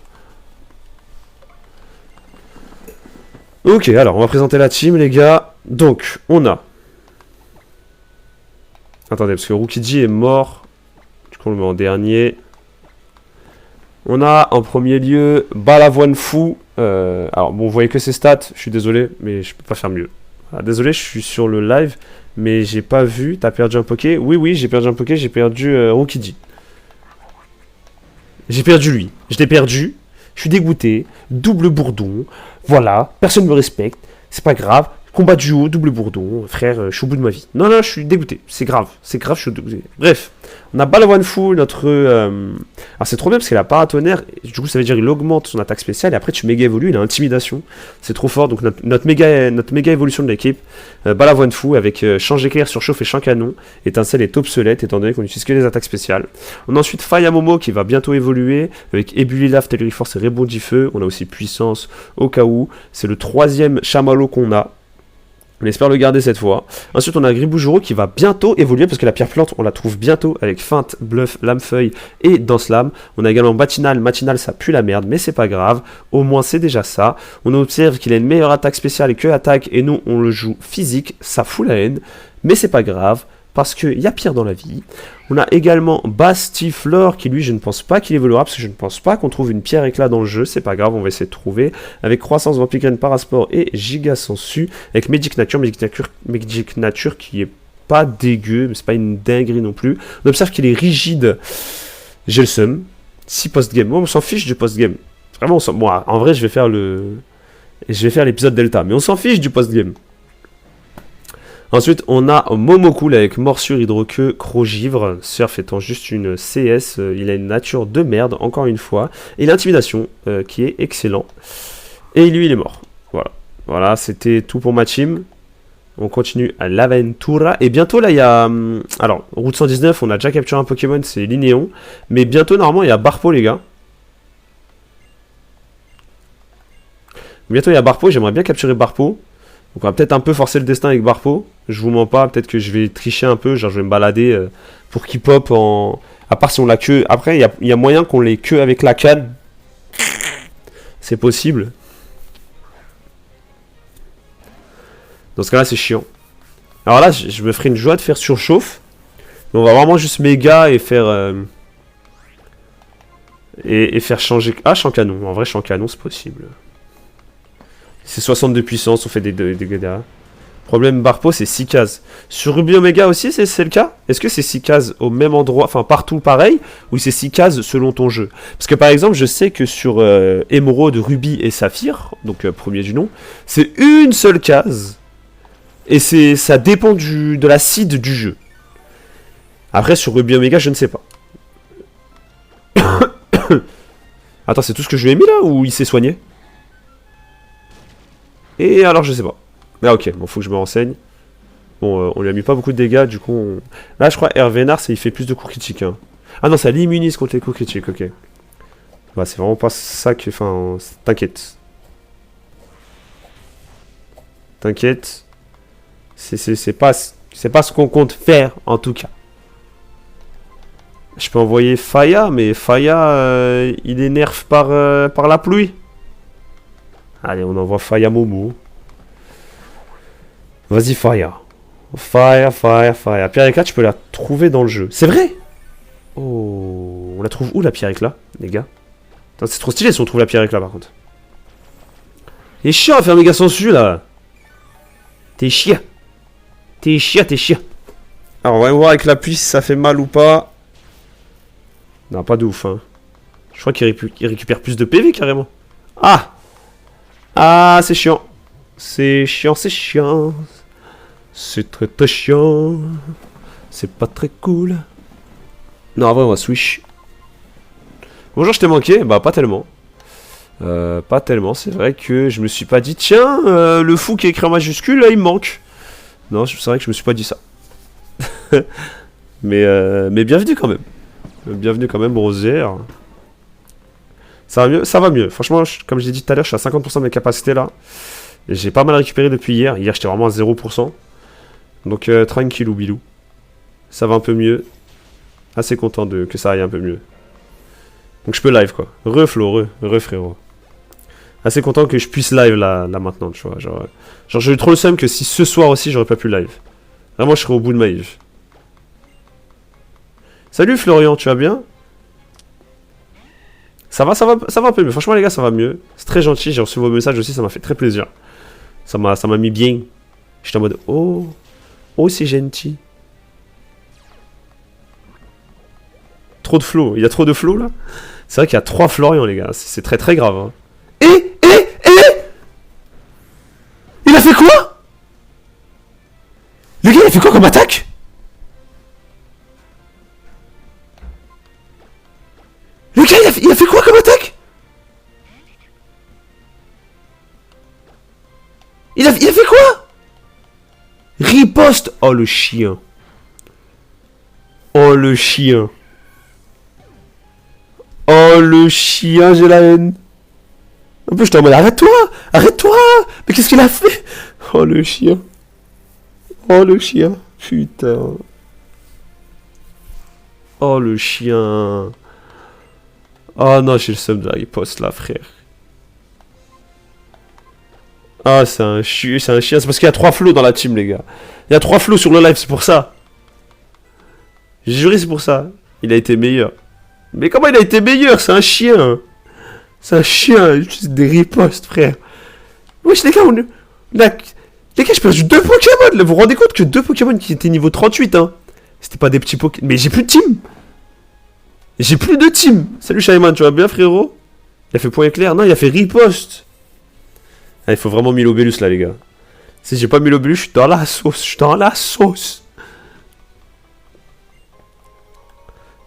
Ok, alors, on va présenter la team, les gars. Donc, on a... Attendez, parce que Rukiji est mort. Du coup, on le met en dernier. On a, en premier lieu, Balavoine Fou. Alors, bon, vous voyez que ses stats. Je suis désolé, mais je peux pas faire mieux. Voilà, désolé, je suis sur le live. Mais j'ai pas vu, t'as perdu un Poké. Oui, j'ai perdu un Poké, j'ai perdu Rukiji. J'ai perdu lui, je l'ai perdu. Je suis dégoûté, double bourdon. Voilà, personne me respecte, c'est pas grave. Combat duo, double bourdon, frère, je suis au bout de ma vie. Non, je suis dégoûté, c'est grave, je suis dégoûté. Bref, on a Balavoine Fou, notre... Alors c'est trop bien parce qu'il a paratonnerre, du coup ça veut dire qu'il augmente son attaque spéciale, et après tu méga évolues, il a intimidation. C'est trop fort, donc notre méga évolution de l'équipe. Balavoine Fou avec change éclair, surchauffe et champ canon. Étincelle est obsolète, étant donné qu'on n'utilise que les attaques spéciales. On a ensuite Fayamomo qui va bientôt évoluer, avec Ebulilaf, Telluri Force et Rebondi Feu. On a aussi Puissance au cas où. C'est le 3e chamallow qu'on a. On espère le garder cette fois. Ensuite, on a Griboujuro qui va bientôt évoluer parce que la pierre plante, on la trouve bientôt avec Feinte, Bluff, Lame-Feuille et Danse-Lame. On a également Matinal. Matinal, ça pue la merde, mais c'est pas grave. Au moins, c'est déjà ça. On observe qu'il a une meilleure attaque spéciale que attaque et nous, on le joue physique. Ça fout la haine, mais c'est pas grave parce qu'il y a pire dans la vie. On a également Bastiflore qui, lui, je ne pense pas qu'il évoluera parce que je ne pense pas qu'on trouve une pierre éclat dans le jeu. C'est pas grave, on va essayer de trouver. Avec Croissance, Vampire Parasport et Giga Sensu. Avec Magic Nature qui est pas dégueu, mais c'est pas une dinguerie non plus. On observe qu'il est rigide. J'ai le seum. 6 post-game. Moi, on s'en fiche du post-game. Vraiment, bon, en vrai, je vais faire l'épisode Delta, mais on s'en fiche du post-game. Ensuite, on a Momocool avec Morsure, Hydroqueue, Crogivre, Surf étant juste une CS, il a une nature de merde, encore une fois, et l'intimidation, qui est excellent. Et lui, il est mort. Voilà, c'était tout pour ma team. On continue à l'Aventura, et bientôt, là, il y a... alors, Route 119, on a déjà capturé un Pokémon, c'est Linéon, mais bientôt, normalement, il y a Barpo, les gars. Bientôt, il y a Barpo, j'aimerais bien capturer Barpo. Donc on va peut-être un peu forcer le destin avec Barpo. Je vous mens pas, peut-être que je vais tricher un peu. Genre je vais me balader pour qu'il pop en... À part si on l'a queue. Après, il y a moyen qu'on l'ait queue avec la canne. C'est possible. Dans ce cas-là, c'est chiant. Alors là, je me ferai une joie de faire surchauffe. Mais on va vraiment juste méga et faire... Et faire changer... Ah, champ canon. En vrai, champ canon, c'est possible. C'est 62 puissance, on fait des dégâts derrière. Problème Barpo, c'est 6 cases. Sur Ruby Omega aussi, c'est le cas? Est-ce que c'est 6 cases au même endroit, enfin partout pareil, ou c'est 6 cases selon ton jeu? Parce que par exemple, je sais que sur Émeraude, Ruby et Saphir, donc premier du nom, c'est une seule case. Et ça dépend de la seed du jeu. Après, sur Ruby Omega, je ne sais pas. Attends, c'est tout ce que je lui ai mis là, ou il s'est soigné? Et alors, je sais pas. Ah ok, bon, faut que je me renseigne. Bon, on lui a mis pas beaucoup de dégâts, du coup... Là, je crois, Hervénard, il fait plus de coups critiques. Hein. Ah non, ça l'immunise contre les coups critiques, ok. Bah, c'est vraiment pas ça que... Enfin, t'inquiète. T'inquiète. C'est pas ce qu'on compte faire, en tout cas. Je peux envoyer Faya, mais Faya, il est nerf par la pluie. Allez, on envoie Faya Momo. Vas-y, Faya. Faya. Pierre éclat, tu peux la trouver dans le jeu. C'est vrai? Oh, on la trouve où, la pierre éclat, les gars? C'est trop stylé si on trouve la pierre éclat, par contre. Il est chiant à faire méga sensu, là. T'es chiant. Alors, on va voir avec la pluie si ça fait mal ou pas. Non, pas de ouf, hein. Je crois qu'il récupère plus de PV, carrément. Ah, c'est chiant. C'est chiant. C'est très chiant. C'est pas très cool. Non, en vrai, on va switch. Bonjour, je t'ai manqué. Bah, pas tellement. C'est vrai que je me suis pas dit, tiens, le fou qui est écrit en majuscule, là, il me manque. Non, c'est vrai que je me suis pas dit ça. mais bienvenue quand même. Bienvenue quand même, Rosière. Ça va mieux? Ça va mieux. Franchement, comme je l'ai dit tout à l'heure, je suis à 50% de mes capacités là. J'ai pas mal récupéré depuis hier. Hier, j'étais vraiment à 0%. Donc, tranquillou bilou. Ça va un peu mieux. Assez content que ça aille un peu mieux. Donc, je peux live quoi. Flo, frérot. Assez content que je puisse live là maintenant, tu vois. Genre j'ai eu trop le seum que si ce soir aussi, j'aurais pas pu live. Vraiment, je serais au bout de ma vie. Salut Florian, tu vas bien? Ça va un peu mieux. Franchement, les gars, ça va mieux. C'est très gentil. J'ai reçu vos messages aussi. Ça m'a fait très plaisir. Ça m'a mis bien. J'étais en mode, oh, c'est gentil. Trop de flow. Il y a trop de flow là. C'est vrai qu'il y a 3 Florian, les gars. C'est très très grave. Hein. Il a fait quoi? Le gars, il a fait quoi comme attaque? Le gars, il a fait quoi comme attaque? Il a fait quoi? Riposte. Oh, le chien. Oh, le chien, j'ai la haine. En plus, j'étais en mode, arrête-toi. Mais qu'est-ce qu'il a fait? Oh, le chien. Putain. Oh, le chien. Oh non, j'ai le seum de la riposte là, frère. Ah, c'est un chien. C'est parce qu'il y a 3 flots dans la team, les gars. Il y a 3 flots sur le live, c'est pour ça. J'ai juré, c'est pour ça. Il a été meilleur. Mais comment il a été meilleur? C'est un chien. C'est des ripostes, frère. Wesh, les gars, les gars, j'ai perdu 2 Pokémon. Là, vous vous rendez compte que 2 Pokémon qui étaient niveau 38, hein. C'était pas des petits Pokémon. Mais j'ai plus de team. J'ai plus de team. Salut Shaiman, tu vas bien, frérot? Il a fait point éclair. Non, il a fait riposte. Ah, il faut vraiment Milobellus là, les gars. Si j'ai pas Milobellus, je suis dans la sauce.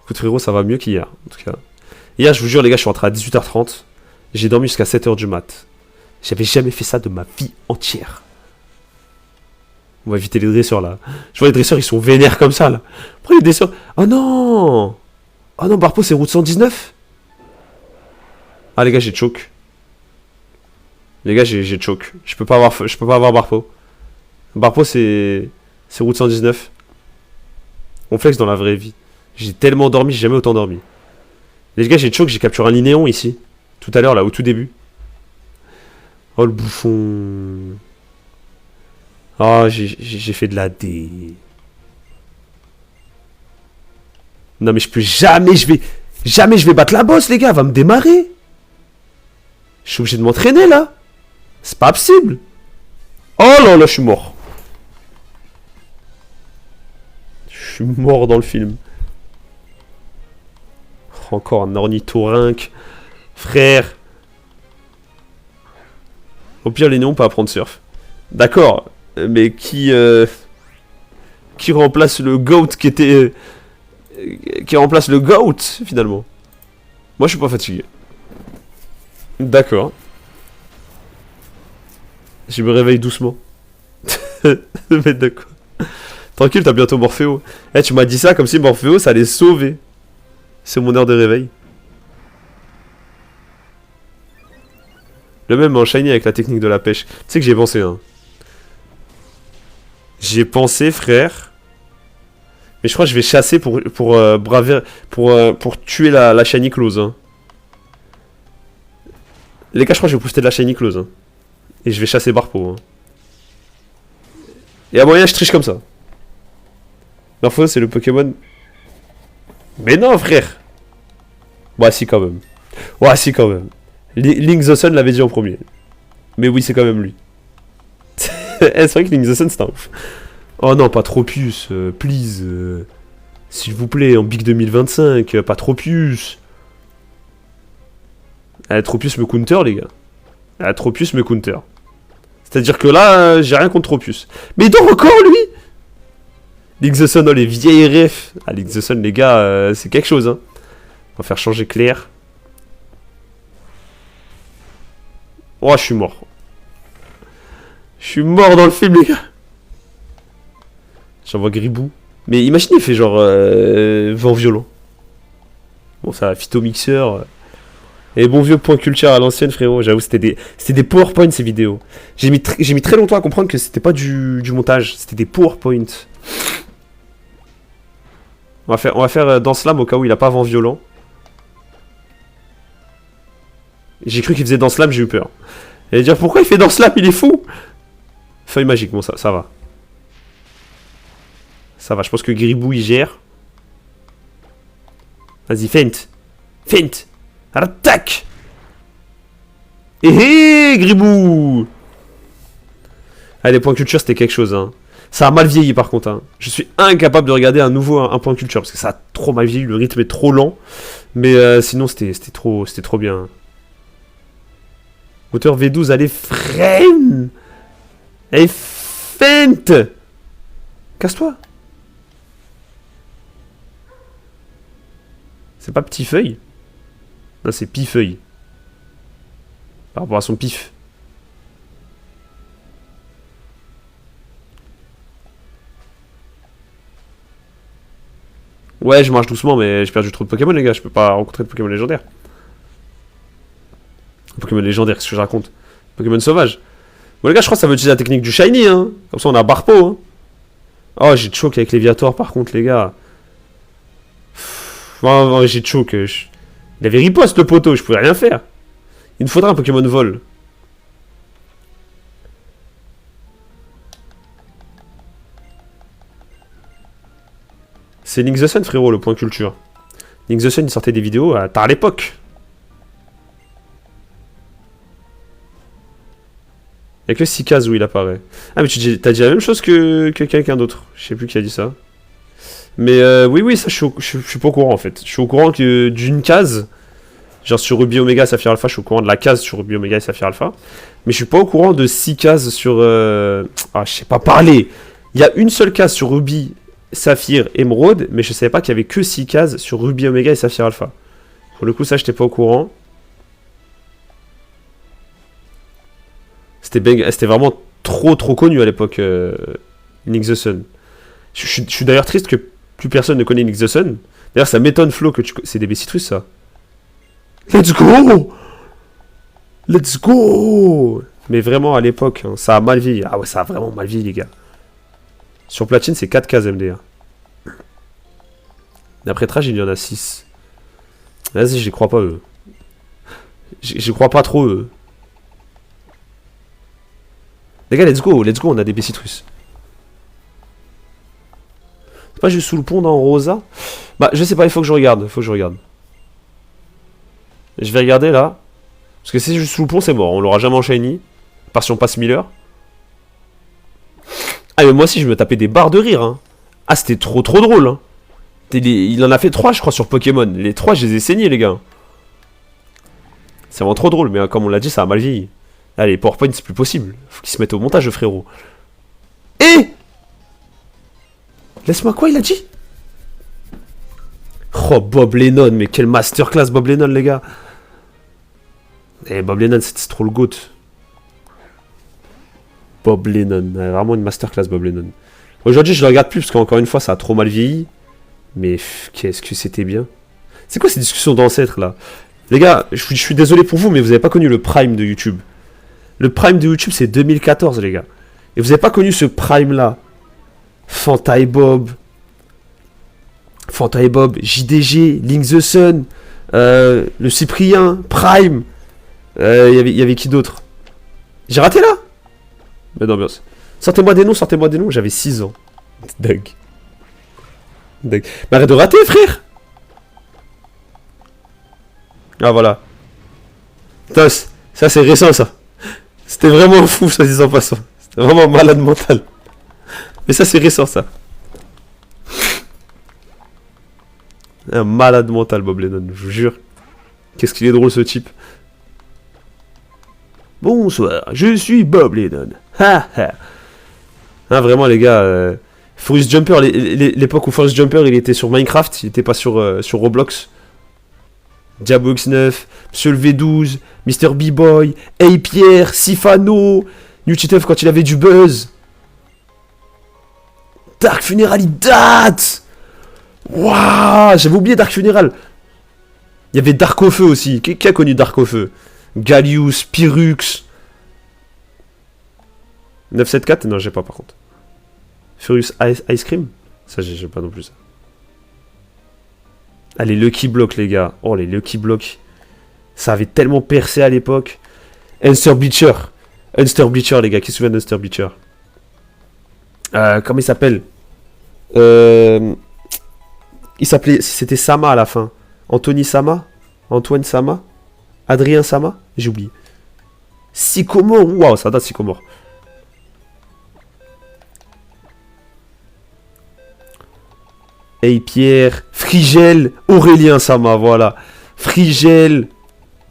Écoute, frérot, ça va mieux qu'hier, en tout cas. Hier, je vous jure, les gars, je suis rentré à 18h30. J'ai dormi jusqu'à 7h du mat. J'avais jamais fait ça de ma vie entière. On va éviter les dresseurs, là. Je vois les dresseurs, ils sont vénères comme ça, là. Pourquoi les dresseurs... Oh non, Barpo, c'est route 119. Ah, les gars, j'ai choke. J'ai choke. Je peux pas avoir Barpo. Barpo, c'est route 119. On flex dans la vraie vie. J'ai tellement dormi, j'ai jamais autant dormi. Les gars, j'ai choke, j'ai capturé un linéon ici. Tout à l'heure, là, au tout début. Oh, le bouffon. Oh, j'ai fait de la D. Non, mais je peux jamais, je Jamais je vais battre la boss, les gars. Elle va me démarrer. Je suis obligé de m'entraîner, là. C'est pas possible. Oh là là, je suis mort. Je suis mort dans le film. Encore un ornithorynque. Frère. Au pire, les néons, on peut apprendre surf. D'accord. Mais qui remplace le GOAT qui était... qui remplace le GOAT, finalement. Moi, je suis pas fatigué. D'accord. Je me réveille doucement. Mais d'accord. Tranquille, t'as bientôt Morphéo. Eh, tu m'as dit ça comme si Morphéo, ça allait sauver. C'est mon heure de réveil. Le même en shiny avec la technique de la pêche. Tu sais que j'y ai pensé, hein. J'y ai pensé, frère. Mais je crois que je vais chasser pour braver... pour tuer la shiny close, hein. Les gars, je crois que je vais poster de la shiny close, hein. Et je vais chasser Barpo, hein. Et à moyen, je triche comme ça. Morphéo, c'est le Pokémon... Mais non, frère. Ouais, si, quand même. Ouais, si, quand même. Link the Sun l'avait dit en premier. Mais oui, c'est quand même lui. C'est vrai que Link the Sun, c'est un ouf. Oh non, pas Tropius, please. S'il vous plaît, en Big 2025, pas Tropius. Tropius me counter, les gars. Tropius me counter. C'est-à-dire que là, j'ai rien contre Tropius. Mais il dort encore, lui. Link the Sun, oh, les vieilles refs. Ah, Link the Sun, les gars, c'est quelque chose, hein. On va faire changer Claire. Oh, je suis mort. Je suis mort dans le film, les gars. J'envoie Gribou. Mais imagine, il fait genre vent violent. Bon, ça, phytomixeur. Et bon vieux point culture à l'ancienne, frérot. J'avoue, c'était des PowerPoint, ces vidéos. J'ai mis très longtemps à comprendre que c'était pas du montage. C'était des PowerPoint. On va faire dans Slam au cas où il a pas vent violent. J'ai cru qu'il faisait dans Slam, j'ai eu peur. Et dire pourquoi il fait dans Slam, il est fou. Feuille magique, bon ça va. Ça va, je pense que Gribou il gère. Vas-y, feinte. Feinte. Attaque. Eh Gribou. Ah, les points culture, c'était quelque chose, hein. Ça a mal vieilli, par contre, hein. Je suis incapable de regarder un point culture, parce que ça a trop mal vieilli, le rythme est trop lent. Mais sinon, c'était trop bien. Moteur V12, allez, freine. Allez, feinte. Casse-toi. C'est pas petit feuille. Non, c'est pifeuille. Par rapport à son pif. Ouais, je marche doucement, mais j'ai perdu trop de Pokémon, les gars. Je peux pas rencontrer de Pokémon légendaires. Pokémon légendaire, qu'est-ce que je raconte? Pokémon sauvage. Bon, les gars, je crois que ça veut utiliser la technique du Shiny, hein. Comme ça, on a Barpo, hein. Oh, j'ai choke avec Léviator, par contre, les gars. Oh, j'ai choke. Il avait riposte, le poteau, je pouvais rien faire. Il me faudra un Pokémon vol. C'est Link the Sun, frérot, le point culture. Link the Sun, il sortait des vidéos tard à l'époque. Il y a que 6 cases où il apparaît. Ah, mais t'as dit la même chose que quelqu'un d'autre. Je sais plus qui a dit ça. Mais oui, ça, je suis pas au courant, en fait. Je suis au courant que d'une case, genre sur Ruby Omega Saphir Alpha, je suis au courant de la case sur Ruby Omega et Saphir Alpha. Mais je suis pas au courant de 6 cases sur... Ah, je sais pas parler. Il y a une seule case sur Ruby, Saphir, Émeraude, mais je savais pas qu'il y avait que 6 cases sur Ruby Omega et Saphir Alpha. Pour le coup, ça, j'étais pas au courant. C'était vraiment trop connu à l'époque, Link the Sun. Je suis d'ailleurs triste que plus personne ne connaît Link the Sun. D'ailleurs, ça m'étonne, Flo, que tu... C'est des Citrus, ça. Let's go. Let's go. Mais vraiment, à l'époque, hein, ça a mal vieilli. Ah ouais, ça a vraiment mal vieilli, les gars. Sur Platine, c'est 4 cases MDR. D'après Trage, il y en a 6. Vas-y, j'y crois pas, eux. J'y crois pas trop, eux. Les gars, let's go, on a des Citrus. C'est pas juste sous le pont dans Rosa? Bah, je sais pas, il faut que je regarde, Je vais regarder là. Parce que si c'est juste sous le pont, c'est mort. On l'aura jamais en shiny. À part si on passe Miller. Ah, mais moi aussi, je me tapais des barres de rire. Hein. Ah, c'était trop drôle. Hein. Il en a fait 3, je crois, sur Pokémon. Les 3, je les ai saignés, les gars. C'est vraiment trop drôle, mais comme on l'a dit, ça a mal vieilli. Allez, les PowerPoint, c'est plus possible. Faut qu'ils se mettent au montage, le frérot. Et laisse-moi quoi, il a dit? Oh, Bob Lennon, mais quelle masterclass, Bob Lennon, les gars. Eh, Bob Lennon, c'est trop le GOAT. Bob Lennon, vraiment une masterclass, Bob Lennon. Aujourd'hui, je le regarde plus, parce qu'encore une fois, ça a trop mal vieilli. Mais qu'est-ce que c'était bien. C'est quoi ces discussions d'ancêtres, là? Les gars, je suis désolé pour vous, mais vous n'avez pas connu le prime de YouTube. Le prime de YouTube, c'est 2014, les gars. Et vous n'avez pas connu ce prime-là. Fanta et Bob, JDG, Link the Sun, le Cyprien, Prime. Il y avait qui d'autre? J'ai raté là? Mais non, bien. Sortez-moi des noms, j'avais 6 ans. Dingue. Mais arrête de rater, frère! Ah, voilà. Putain, ça c'est récent, ça. C'était vraiment fou, ça, disant passant. C'était vraiment malade mental. Mais ça, c'est récent, ça. Un malade mental, Bob Lennon, je vous jure. Qu'est-ce qu'il est drôle, ce type. Bonsoir, je suis Bob Lennon. Ha ha. Ah, vraiment, les gars. Forest Jumper, l'époque où Forest Jumper, il était sur Minecraft, il était pas sur Roblox. Diabo X9, Monsieur le V12, Mr. B-Boy, Hey Pierre, Sifano, Newtiteuf quand il avait du buzz. Dark Funeral, il date. Waouh, j'avais oublié Dark Funeral. Il y avait Dark au Feu aussi. Qui a connu Dark au Feu? Gallius, Pyrrhux. 974? Non, j'ai pas par contre. Furious Ice Cream? Ça, j'ai pas non plus ça. Ah, les Lucky Blocks, les gars. Oh, les Lucky Blocks. Ça avait tellement percé à l'époque. Unster Bleacher, les gars. Qui se souvient d'Unster Bleacher? Comment il s'appelle? Il s'appelait... C'était Sama à la fin. Anthony Sama? Antoine Sama? Adrien Sama? J'ai oublié. Sycomore. Waouh, ça date, Sycomore. Hey Pierre, Frigel, Aurélien Sama, voilà. Frigel,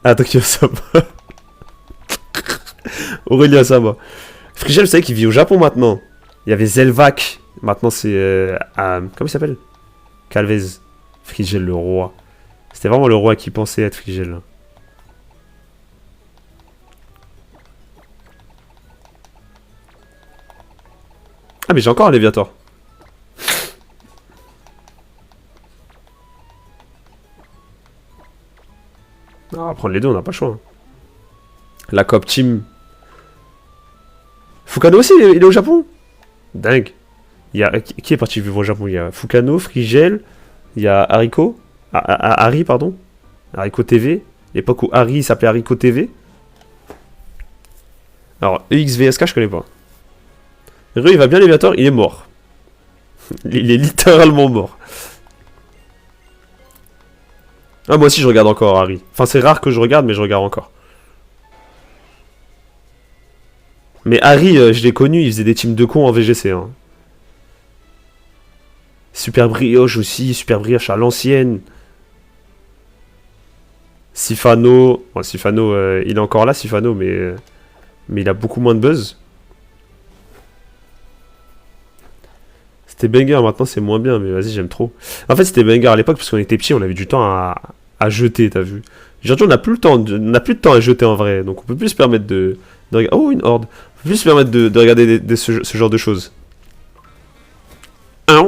Adrien Sama. Aurélien Sama. Frigel, vous savez qu'il vit au Japon maintenant. Il y avait Zelvac. Maintenant, c'est... comment il s'appelle? Calvez. Frigel, le roi. C'était vraiment le roi qui pensait être Frigel. Ah, mais j'ai encore un Léviator. Ah, prendre les deux, on n'a pas le choix. Hein. La Cop Team. Fukano aussi, il est au Japon. Dingue. Il y a, qui est parti vivre au Japon? Il y a Fukano, Frigel, il y a Hariko. Harry, pardon. Hariko TV. L'époque où Harry s'appelait Hariko TV. Alors, EXVSK, je connais pas. Rue, il va bien, Léviator, il est mort. Il est littéralement mort. Ah, moi aussi, je regarde encore Harry. Enfin, c'est rare que je regarde, mais je regarde encore. Mais Harry, je l'ai connu, il faisait des teams de cons en VGC. Hein. Super Brioche aussi, Super Brioche à l'ancienne. Sifano. Bon, Sifano, il est encore là, Sifano, mais il a beaucoup moins de buzz. C'était banger, maintenant c'est moins bien, mais vas-y, j'aime trop. En fait, c'était banger à l'époque parce qu'on était petits, on avait du temps à jeter, t'as vu. Aujourd'hui, on n'a plus le temps, plus de temps à jeter en vrai, donc on peut plus se permettre de oh, une horde. On peut plus se permettre de regarder ce genre de choses. T'as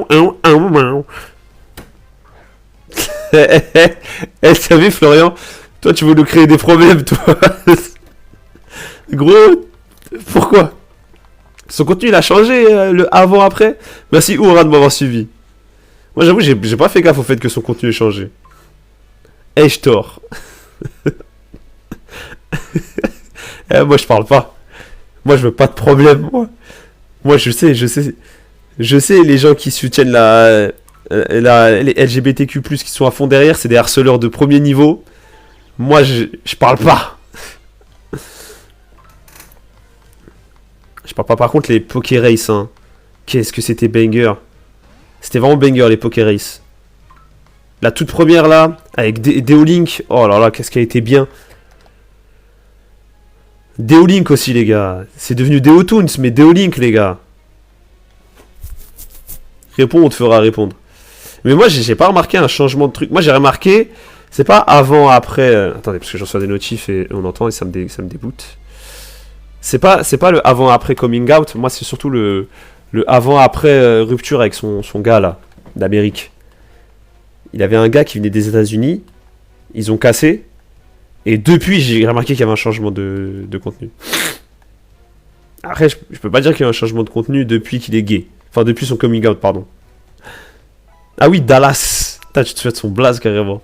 vu, Florian? Toi, tu veux nous créer des problèmes, toi. Gros, pourquoi? Son contenu, il a changé, le avant-après. Merci, Oura, de m'avoir suivi. Moi, j'avoue, j'ai pas fait gaffe au fait que son contenu ait changé. Eshtor. Moi, je parle pas. Moi, je veux pas de problème, moi. Moi, je sais, les gens qui soutiennent les LGBTQ+, qui sont à fond derrière, c'est des harceleurs de premier niveau. Moi, je parle pas. Je parle pas. Par contre, les Poké Race, hein. Qu'est-ce que c'était banger. C'était vraiment banger, les Poké Race. La toute première, là, avec Deolink. Oh là là, qu'est-ce qui a été bien. Deolink aussi, les gars. C'est devenu Deotoons, mais Deolink, les gars. Réponds, on te fera répondre. Mais moi, j'ai pas remarqué un changement de truc. Moi, j'ai remarqué, c'est pas avant, après... attendez, parce que j'en reçois des notifs et on entend et ça me dégoûte. C'est pas le avant-après coming out. Moi, c'est surtout le avant-après rupture avec son gars, là, d'Amérique. Il avait un gars qui venait des États-Unis. Ils ont cassé. Et depuis, j'ai remarqué qu'il y avait un changement de contenu. Après, je peux pas dire qu'il y a un changement de contenu depuis qu'il est gay. Enfin, depuis son coming out, pardon. Ah oui, Dallas. Putain, tu te souviens de son blaze, carrément.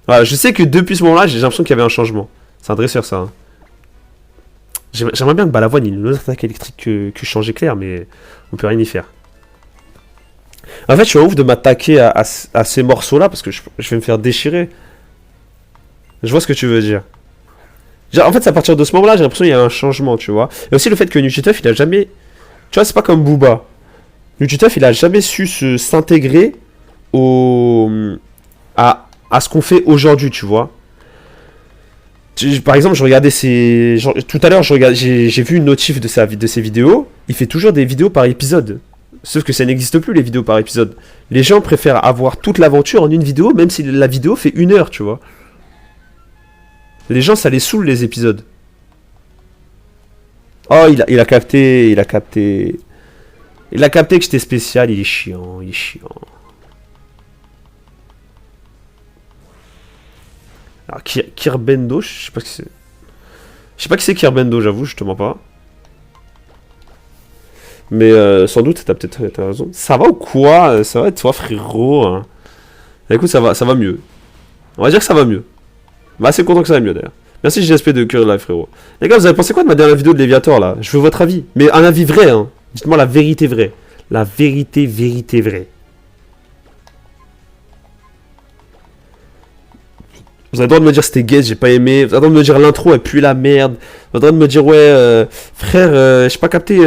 Voilà, je sais que depuis ce moment-là, j'ai l'impression qu'il y avait un changement. C'est un dresseur, ça. Hein. J'aimerais bien que Balavoine, il ait une autre attaque électrique que Change Éclair, mais on peut rien y faire. En fait, je suis ouf de m'attaquer à ces morceaux-là, parce que je vais me faire déchirer. Je vois ce que tu veux dire. Genre, en fait, c'est à partir de ce moment-là, j'ai l'impression qu'il y a un changement, tu vois. Et aussi le fait que Nutiteuf, il a jamais... Tu vois, c'est pas comme Booba. Nutiteuf, il a jamais su s'intégrer à ce qu'on fait aujourd'hui, tu vois. Par exemple, je regardais tout à l'heure, j'ai vu une notif de ses vidéos. Il fait toujours des vidéos par épisode. Sauf que ça n'existe plus, les vidéos par épisode. Les gens préfèrent avoir toute l'aventure en une vidéo, même si la vidéo fait 1 heure, tu vois. Les gens, ça les saoule, les épisodes. Oh, il a capté, il a capté que j'étais spécial, il est chiant, Alors, Kirbendo, je sais pas ce que c'est. Je sais pas qui c'est Kirbendo, j'avoue, je te mens pas. Mais sans doute, t'as peut-être raison. Ça va ou quoi? Ça va et toi, frérot? Hein. Écoute, ça va mieux. On va dire que ça va mieux. Bah, assez content que ça va mieux, d'ailleurs. Merci JSP de Cure Live, frérot. Les gars, vous avez pensé quoi de ma dernière vidéo de Léviator, là? Je veux votre avis. Mais un avis vrai, hein. Dites-moi la vérité vraie. La vérité vraie. Vous avez le droit de me dire c'était gay, j'ai pas aimé. Vous avez le droit de me dire l'intro, elle pue la merde. Vous avez le droit de me dire, ouais, frère, j'ai pas capté,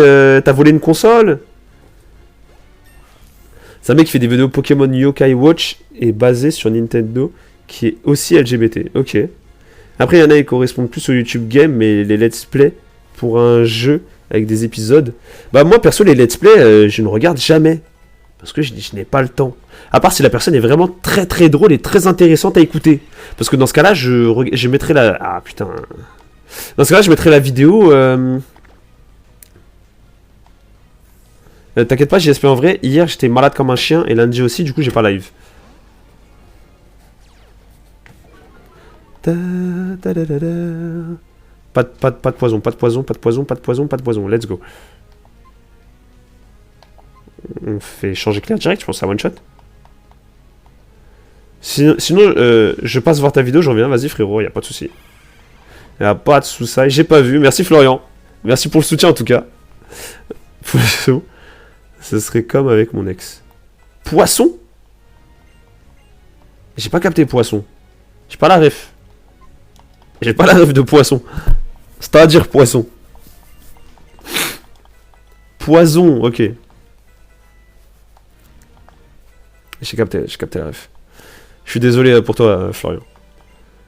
t'as volé une console? C'est un mec qui fait des vidéos Pokémon Yokai Watch et basé sur Nintendo, qui est aussi LGBT. Ok. Après, il y en a qui correspondent plus au YouTube Game, mais les let's play pour un jeu avec des épisodes. Bah, moi, perso, les let's play, je ne regarde jamais. Parce que je n'ai pas le temps. À part si la personne est vraiment très très drôle et très intéressante à écouter. Parce que dans ce cas-là, je mettrai la... Ah, putain. Dans ce cas-là, je mettrai la vidéo... T'inquiète pas, j'espère en vrai. Hier, j'étais malade comme un chien et lundi aussi, du coup, j'ai pas live. Pas de poison, pas de poison, pas de poison, pas de poison, pas de poison. Let's go. On fait changer clair direct, je pense à one shot. Sinon je passe voir ta vidéo, j'en reviens. Vas-y frérot, y a pas de souci. Y a pas de souci, j'ai pas vu. Merci Florian. Merci pour le soutien en tout cas. Poisson. Ce serait comme avec mon ex. Poisson? J'ai pas capté poisson. J'ai pas la ref. J'ai pas la ref de poisson. C'est-à-dire poisson. Poison, ok. J'ai capté la ref. Je suis désolé pour toi, Florian.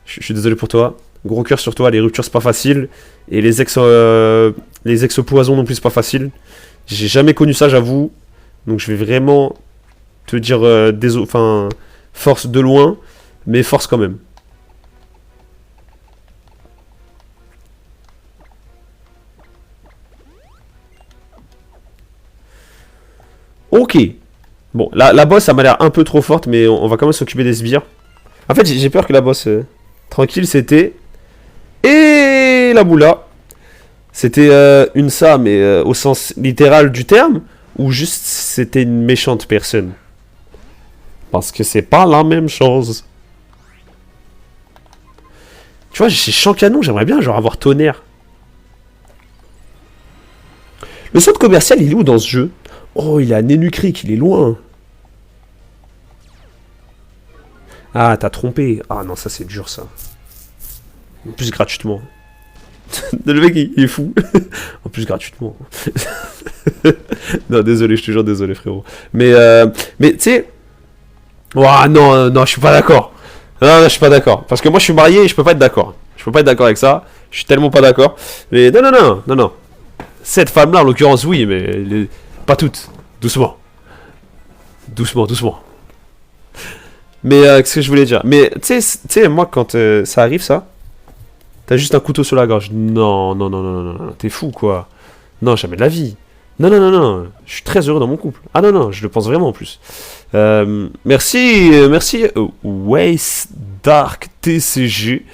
Je suis désolé pour toi. Gros cœur sur toi, les ruptures c'est pas facile. Et les ex poisons non plus c'est pas facile. J'ai jamais connu ça, j'avoue. Donc je vais vraiment te dire enfin, force de loin, mais force quand même. Ok. Bon, la boss, ça m'a l'air un peu trop forte, mais on va quand même s'occuper des sbires. En fait, j'ai peur que la boss... tranquille, c'était... Et la moula. C'était une ça, mais au sens littéral du terme, ou juste c'était une méchante personne? Parce que c'est pas la même chose. Tu vois, j'ai champ canon, j'aimerais bien genre avoir tonnerre. Le centre commercial, il est où dans ce jeu? Oh, il est à Nenukrik, il est loin. Ah, t'as trompé. Ah non, ça c'est dur ça. En plus, gratuitement. Le mec, il est fou. En plus, gratuitement. Non, désolé, je te jure, désolé, frérot. Mais tu sais... Ouah, non, non, je suis pas d'accord. Non, je suis pas d'accord. Parce que moi, je suis marié et je peux pas être d'accord. Je peux pas être d'accord avec ça. Je suis tellement pas d'accord. Mais non, non, non, non, non. Cette femme-là, en l'occurrence, oui, mais pas toutes. Doucement. Doucement, doucement. Mais qu'est-ce que je voulais dire? Mais tu sais, moi, quand ça arrive, ça, t'as juste un couteau sur la gorge. Non, non, non, non, non, non, t'es fou, quoi. Non, jamais de la vie. Non, non, non, non, je suis très heureux dans mon couple. Ah non, non, je le pense vraiment en plus. Merci, Waste Dark TCG.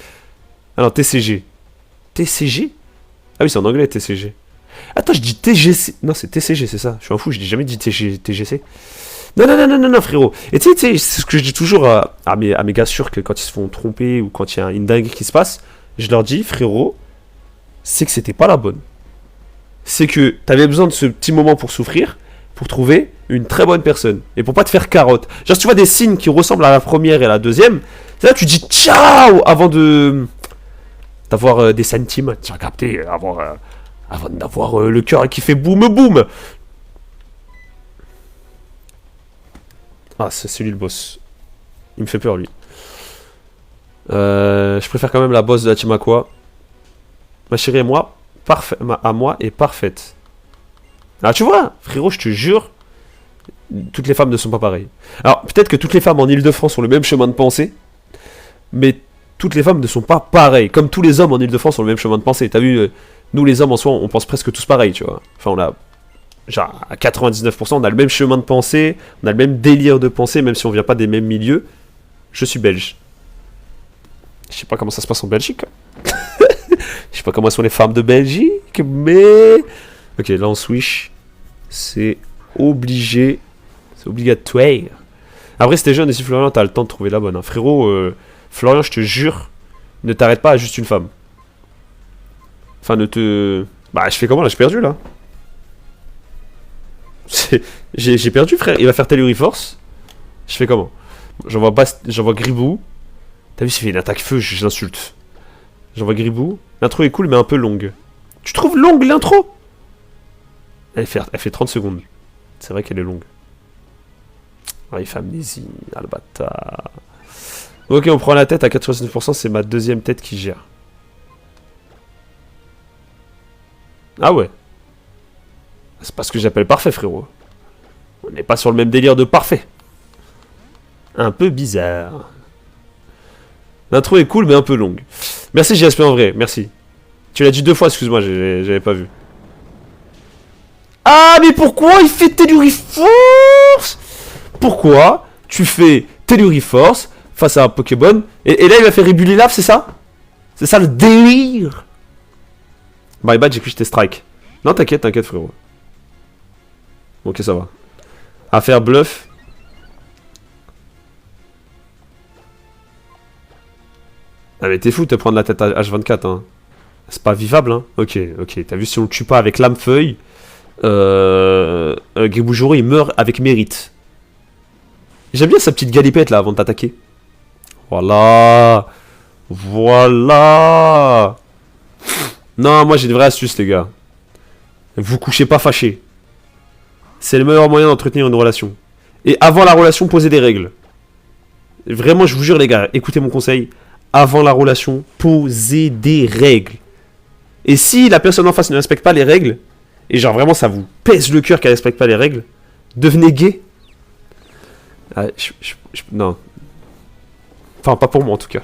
Ah non, TCG. TCG? Ah oui, c'est en anglais, TCG. Attends, je dis TGC. Non, c'est TCG, c'est ça. Je suis un fou, je n'ai jamais dit TGC. Non, non, non, non, non, non, frérot. Et tu sais, c'est ce que je dis toujours à mes gars sûrs que quand ils se font tromper ou quand il y a une dinguerie qui se passe, je leur dis, frérot, c'est que c'était pas la bonne. C'est que t'avais besoin de ce petit moment pour souffrir, pour trouver une très bonne personne. Et pour pas te faire carotte. Genre, si tu vois des signes qui ressemblent à la première et à la deuxième, c'est là que tu dis ciao avant d'avoir des sentiments. Tu vas capter, avant d'avoir le cœur qui fait boum boum. Ah, c'est lui le boss. Il me fait peur, lui. Je préfère quand même la boss de la team Aqua. Ma chérie et moi, à moi est parfaite. Alors tu vois, frérot, je te jure, toutes les femmes ne sont pas pareilles. Alors peut-être que toutes les femmes en Ile-de-France ont le même chemin de pensée, mais toutes les femmes ne sont pas pareilles. Comme tous les hommes en Ile-de-France ont le même chemin de pensée. T'as vu, nous les hommes en soi, on pense presque tous pareil, tu vois. Enfin, on a, genre, à 99%, on a le même chemin de pensée, on a le même délire de pensée, même si on vient pas des mêmes milieux. Je suis belge. Je sais pas comment ça se passe en Belgique. Je sais pas comment sont les femmes de Belgique, mais... Ok, là on switch. C'est obligé. C'est obligatoire. Après, si t'es jeune et si Florian, t'as le temps de trouver la bonne. Hein. Frérot, Florian, je te jure, ne t'arrête pas à juste une femme. Enfin, ne te... Bah, je fais comment là? J'ai perdu là. J'ai perdu, frère. Il va faire Telluri Force. Je fais comment? J'envoie Gribou. T'as vu, s'il fait une attaque feu, je l'insulte. J'envoie Gribou. L'intro est cool, mais un peu longue. Tu trouves longue l'intro? Elle fait 30 secondes. C'est vrai qu'elle est longue. Ah, il fait amnésie. Ah, le bâtard. Ok, on prend la tête à 99%. C'est ma deuxième tête qui gère. Ah ouais. C'est pas ce que j'appelle parfait, frérot. On n'est pas sur le même délire de parfait. Un peu bizarre. L'intro est cool, mais un peu longue. Merci, JSP en vrai. Merci. Tu l'as dit 2 fois, excuse-moi, j'avais pas vu. Ah, mais pourquoi il fait Telluri Force? Pourquoi tu fais Telluri Force face à un Pokéball et là, il va faire Ribulilave, c'est ça? C'est ça le délire? My bad, j'ai cru que j'étais strike. Non, t'inquiète, t'inquiète, frérot. Ok, ça va. À faire bluff. Ah, mais t'es fou de te prendre la tête à H24, hein. C'est pas vivable, hein. Ok, ok. T'as vu, si on le tue pas avec lame-feuille, Griboujoro, il meurt avec mérite. J'aime bien sa petite galipette, là, avant de t'attaquer. Voilà. Voilà. Non, moi, j'ai une vraie astuce, les gars. Vous couchez pas fâché. C'est le meilleur moyen d'entretenir une relation. Et avant la relation, posez des règles. Vraiment, je vous jure, les gars, écoutez mon conseil. Avant la relation, posez des règles. Et si la personne en face ne respecte pas les règles, et genre vraiment ça vous pèse le cœur qu'elle respecte pas les règles, devenez gay. Ah, non. Enfin, pas pour moi en tout cas.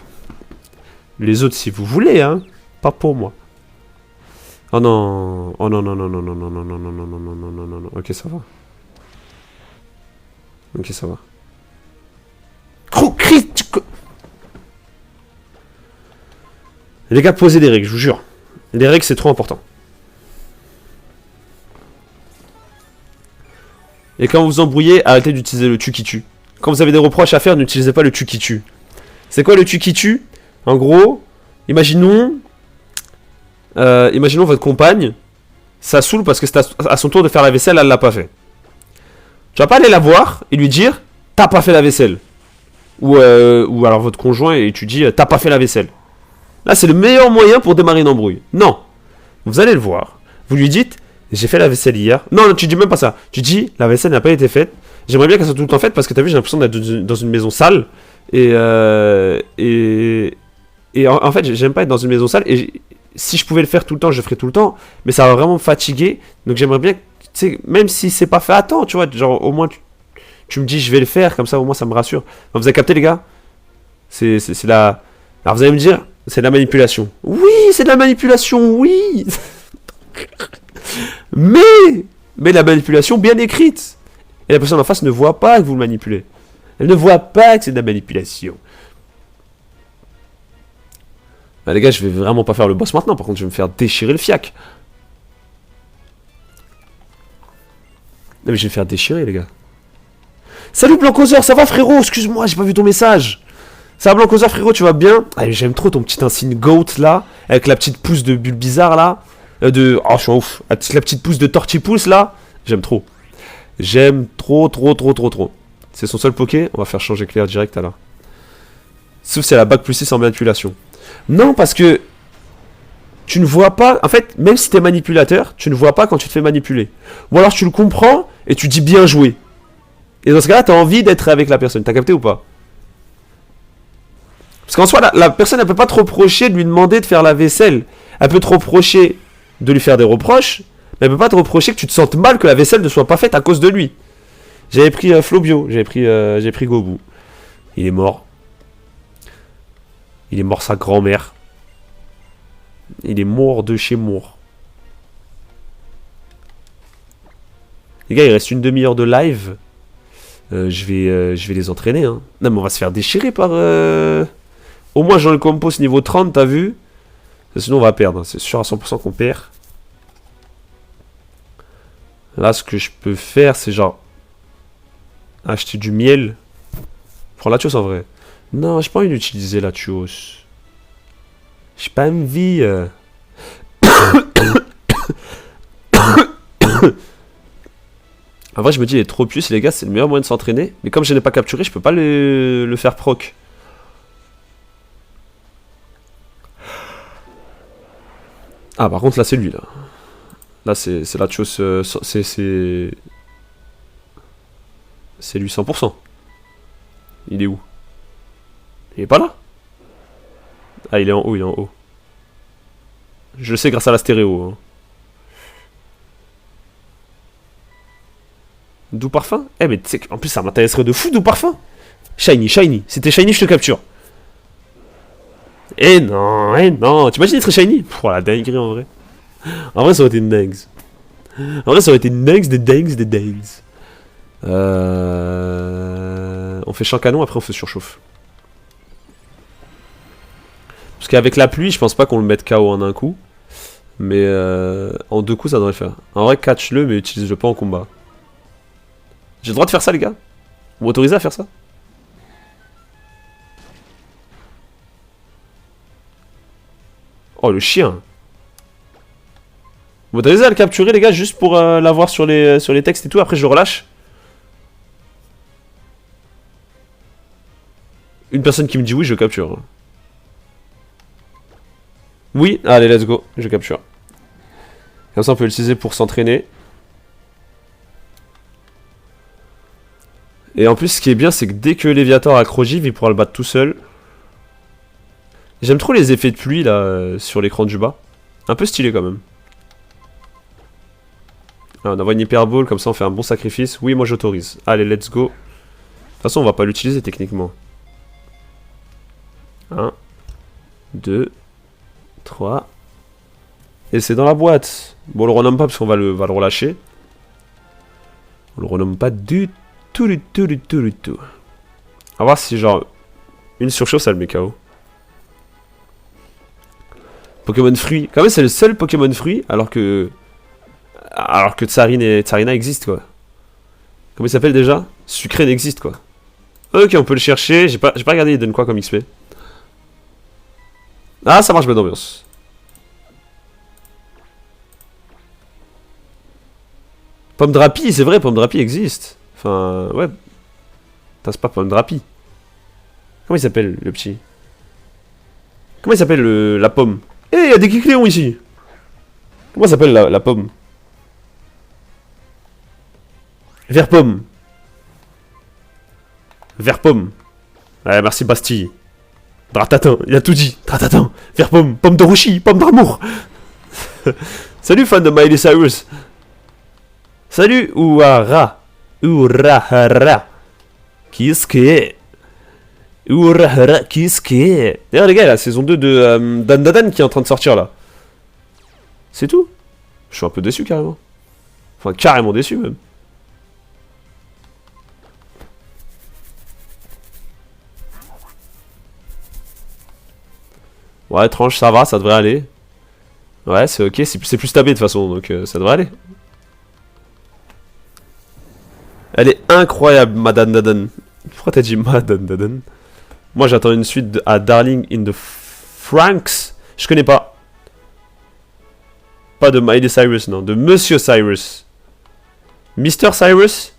Les autres, si vous voulez, hein. Pas pour moi. Oh non. Oh non, non, non, non, non, non, non, non, non, non, non, non, non, non, non, non. Ok, ça va. Ok, ça va. Trop critique. Les gars, posez des règles, je vous jure. Les règles, c'est trop important. Et quand vous vous embrouillez, arrêtez d'utiliser le tu qui tue. Quand vous avez des reproches à faire, n'utilisez pas le tu qui tue. C'est quoi le tu qui tue? En gros, imaginons votre compagne, ça saoule parce que c'est à son tour de faire la vaisselle, elle l'a pas fait. Tu vas pas aller la voir et lui dire t'as pas fait la vaisselle. Ou alors votre conjoint et tu dis t'as pas fait la vaisselle. Là, c'est le meilleur moyen pour démarrer une embrouille. Non. Vous allez le voir. Vous lui dites, j'ai fait la vaisselle hier. Non, non, tu dis même pas ça. Tu dis, la vaisselle n'a pas été faite. J'aimerais bien qu'elle soit tout le temps faite parce que t'as vu, j'ai l'impression d'être dans une maison sale. Et en fait, j'aime pas être dans une maison sale. Et si je pouvais le faire tout le temps, je le ferais tout le temps. Mais ça va vraiment me fatiguer. Donc j'aimerais bien, tu sais, même si c'est pas fait à temps, tu vois, genre au moins tu me dis je vais le faire, comme ça au moins ça me rassure. Vous avez capté les gars? C'est la... Alors vous allez me dire, c'est de la manipulation. Oui, c'est de la manipulation, oui. mais la manipulation bien écrite. Et la personne en face ne voit pas que vous le manipulez. Elle ne voit pas que c'est de la manipulation. Ah, les gars, je vais vraiment pas faire le boss maintenant. Par contre, je vais me faire déchirer le fiac. Non mais je vais me faire déchirer, les gars. Salut Blancoseur, ça va frérot? Excuse-moi, j'ai pas vu ton message. Ça va Blancoseur frérot, tu vas bien? Ah, j'aime trop ton petit insigne goat là, avec la petite pousse de bulle bizarre là. Oh, je suis en ouf. La petite pousse de tortipousse là. J'aime trop. J'aime trop. C'est son seul poké. On va faire changer Claire direct alors. Sauf si elle a bac plus 6 en manipulation. Non, parce que tu ne vois pas. En fait, même si t'es manipulateur, tu ne vois pas quand tu te fais manipuler. Ou alors tu le comprends et tu dis bien joué. Et dans ce cas-là, t'as envie d'être avec la personne. T'as capté ou pas? Parce qu'en soi, la personne, elle peut pas te reprocher de lui demander de faire la vaisselle. Elle peut te reprocher de lui faire des reproches, mais elle peut pas te reprocher que tu te sentes mal que la vaisselle ne soit pas faite à cause de lui. J'avais pris Flobio, j'ai pris Gobu. Il est mort. Il est mort sa grand-mère. Il est mort de chez mort. Les gars, il reste une demi-heure de live. Je vais les entraîner. Hein. Non, mais on va se faire déchirer par... Au moins, Jean le Compos niveau 30, t'as vu? Sinon, on va perdre. Hein. C'est sûr à 100% qu'on perd. Là, ce que je peux faire, c'est genre... acheter du miel. Prends la Latios en vrai. Non, j'ai pas envie d'utiliser la Latios. J'ai pas envie. En vrai, je me dis, il est trop puce, les gars, c'est le meilleur moyen de s'entraîner. Mais comme je n'ai pas capturé, je peux pas le faire proc. Ah, par contre, là, c'est lui, là. Là, c'est la chose... c'est lui 100%. Il est où? Il est pas là? Ah, il est en haut, il est en haut. Je le sais grâce à la stéréo. Hein. Doux parfum? Eh, mais tu sais qu'en plus, ça m'intéresserait de fou, doux parfum. Shiny. Si t'es shiny, je te capture. Eh non. T'imagines être shiny? Pff, la dinguerie en vrai. En vrai, ça aurait été une dingue. En vrai, ça aurait été une dingue des dingues. On fait champ canon, après on fait surchauffe. Parce qu'avec la pluie, je pense pas qu'on le mette KO en un coup. Mais en deux coups, ça devrait le faire. En vrai, catch-le, mais utilise-le pas en combat. J'ai le droit de faire ça, les gars? Vous m'autorisez à faire ça? Oh, le chien! Vous m'autorisez à le capturer, les gars, juste pour l'avoir sur les textes et tout, après je le relâche? Une personne qui me dit oui, je capture. Oui, allez, let's go, je capture. Comme ça, on peut l'utiliser pour s'entraîner. Et en plus, ce qui est bien, c'est que dès que Léviator a Crogive, il pourra le battre tout seul. J'aime trop les effets de pluie, là, sur l'écran du bas. Un peu stylé, quand même. Ah, on envoie une hyperbole, comme ça, on fait un bon sacrifice. Oui, moi, j'autorise. Allez, let's go. De toute façon, on va pas l'utiliser, techniquement. 1, 2, 3. Et c'est dans la boîte. Bon, on le renomme pas parce qu'on va le relâcher. On le renomme pas du tout. On va voir si genre une surchauffe ça le met KO. Pokémon fruit. Quand même c'est le seul Pokémon fruit alors que Tsarina existe quoi. Comment il s'appelle déjà? Sucré n'existe quoi. Ok on peut le chercher. J'ai pas regardé il donne quoi comme XP. Ah ça marche bonne ambiance. Pomme Drapi, c'est vrai, Pomme Drapi existe. Enfin, ouais. C'est pas Pomme Drapi. Comment il s'appelle, le petit? Comment il s'appelle la pomme? Eh, il y a des Kikléons ici. Comment s'appelle la pomme? Vert pomme. Vert pomme. Ouais, merci Bastille. Dratatin, il a tout dit. Dratatin, vert pomme, pomme de Roshi, pomme d'amour. Salut fan de Miley Cyrus. Salut Ouara. Ourahara. Qu'est-ce que est? Ourahara, qu'est-ce que est? D'ailleurs les gars, la saison 2 de Dan Dan qui est en train de sortir là. C'est tout. Je suis un peu déçu carrément. Enfin carrément déçu même. Ouais, tranche, ça va, ça devrait aller. Ouais, c'est ok, c'est plus stabé de toute façon, donc ça devrait aller. Elle est incroyable, Madame Dadan. Pourquoi t'as dit Madame Dadan? Moi j'attends une suite à Darling in the Franks. Je connais pas. Pas de Miley Cyrus, non, de Monsieur Cyrus. Mr. Cyrus.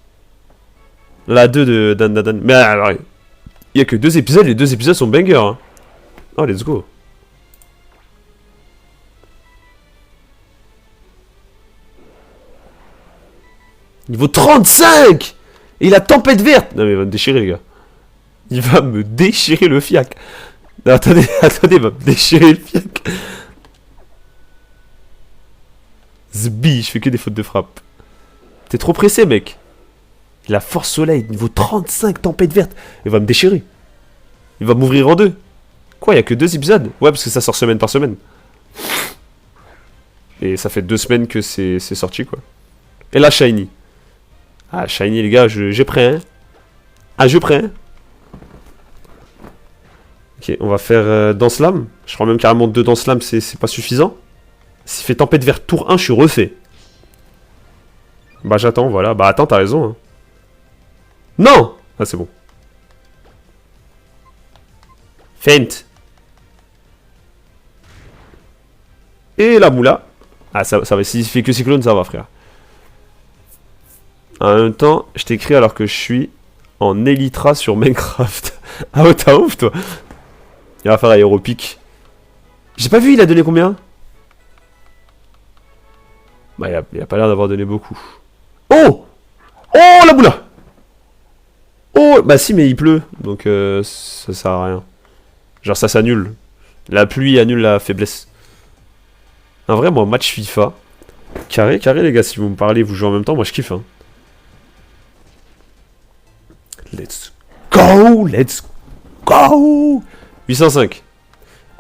La 2 de Dan Dadan. Mais alors, il y a que 2 épisodes, les 2 épisodes sont bangers. Hein. Oh, let's go. Niveau 35. Et la tempête verte. Non mais il va me déchirer les gars. Il va me déchirer le fiac. Non, attendez, attendez, il va me déchirer le fiac. Zbi, je fais que des fautes de frappe. T'es trop pressé mec. La force soleil, niveau 35, tempête verte. Il va me déchirer. Il va m'ouvrir en deux. Quoi, il y a que 2 épisodes? Ouais, parce que ça sort semaine par semaine. Et ça fait 2 semaines que c'est sorti quoi. Et là, Shiny. Ah, Shiny, les gars, j'ai prêt, hein. Ah, je prêt, hein. Ok, on va faire Dance Lame. Je crois même carrément 2 Dance Lame, c'est pas suffisant. S'il fait tempête verte tour 1, je suis refait. Bah, j'attends, voilà. Bah, attends, t'as raison, hein. Non! Ah, c'est bon. Feint. Et la moula. Ah, ça va. S'il fait que cyclone, ça va, frère. En même temps, je t'écris alors que je suis en Elytra sur Minecraft. Ah ouais, t'as ouf, toi. Il va faire aéropic. J'ai pas vu, il a donné combien? Bah, il a pas l'air d'avoir donné beaucoup. Oh! Oh, la boula! Oh, bah si, mais il pleut. Donc, ça sert à rien. Genre, ça s'annule. La pluie annule la faiblesse. Un vrai, moi, match FIFA. Carré, les gars, si vous me parlez, vous jouez en même temps, moi, je kiffe, hein. Let's go! Let's go! 805.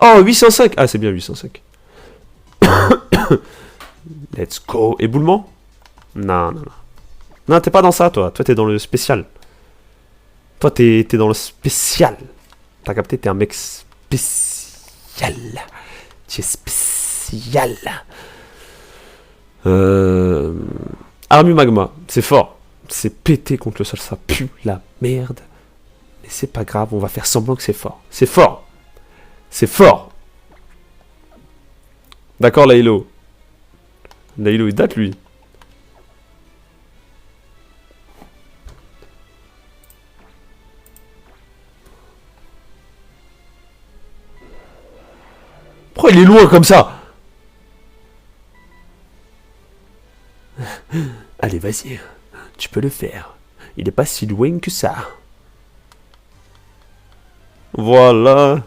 Oh, 805! Ah, c'est bien, 805. Let's go! Éboulement? Non, non, non. Non, t'es pas dans ça, toi. Toi, t'es dans le spécial. Toi, t'es dans le spécial. T'as capté? T'es un mec spécial. Tu es spécial. Armu Magma. C'est fort. C'est pété contre le sol. Ça pue la merde. Mais c'est pas grave. On va faire semblant que c'est fort. C'est fort. C'est fort. D'accord, Laylo. Laylo, il date, lui. Pourquoi il est loin comme ça? Allez, vas-y. Tu peux le faire. Il est pas si loin que ça. Voilà.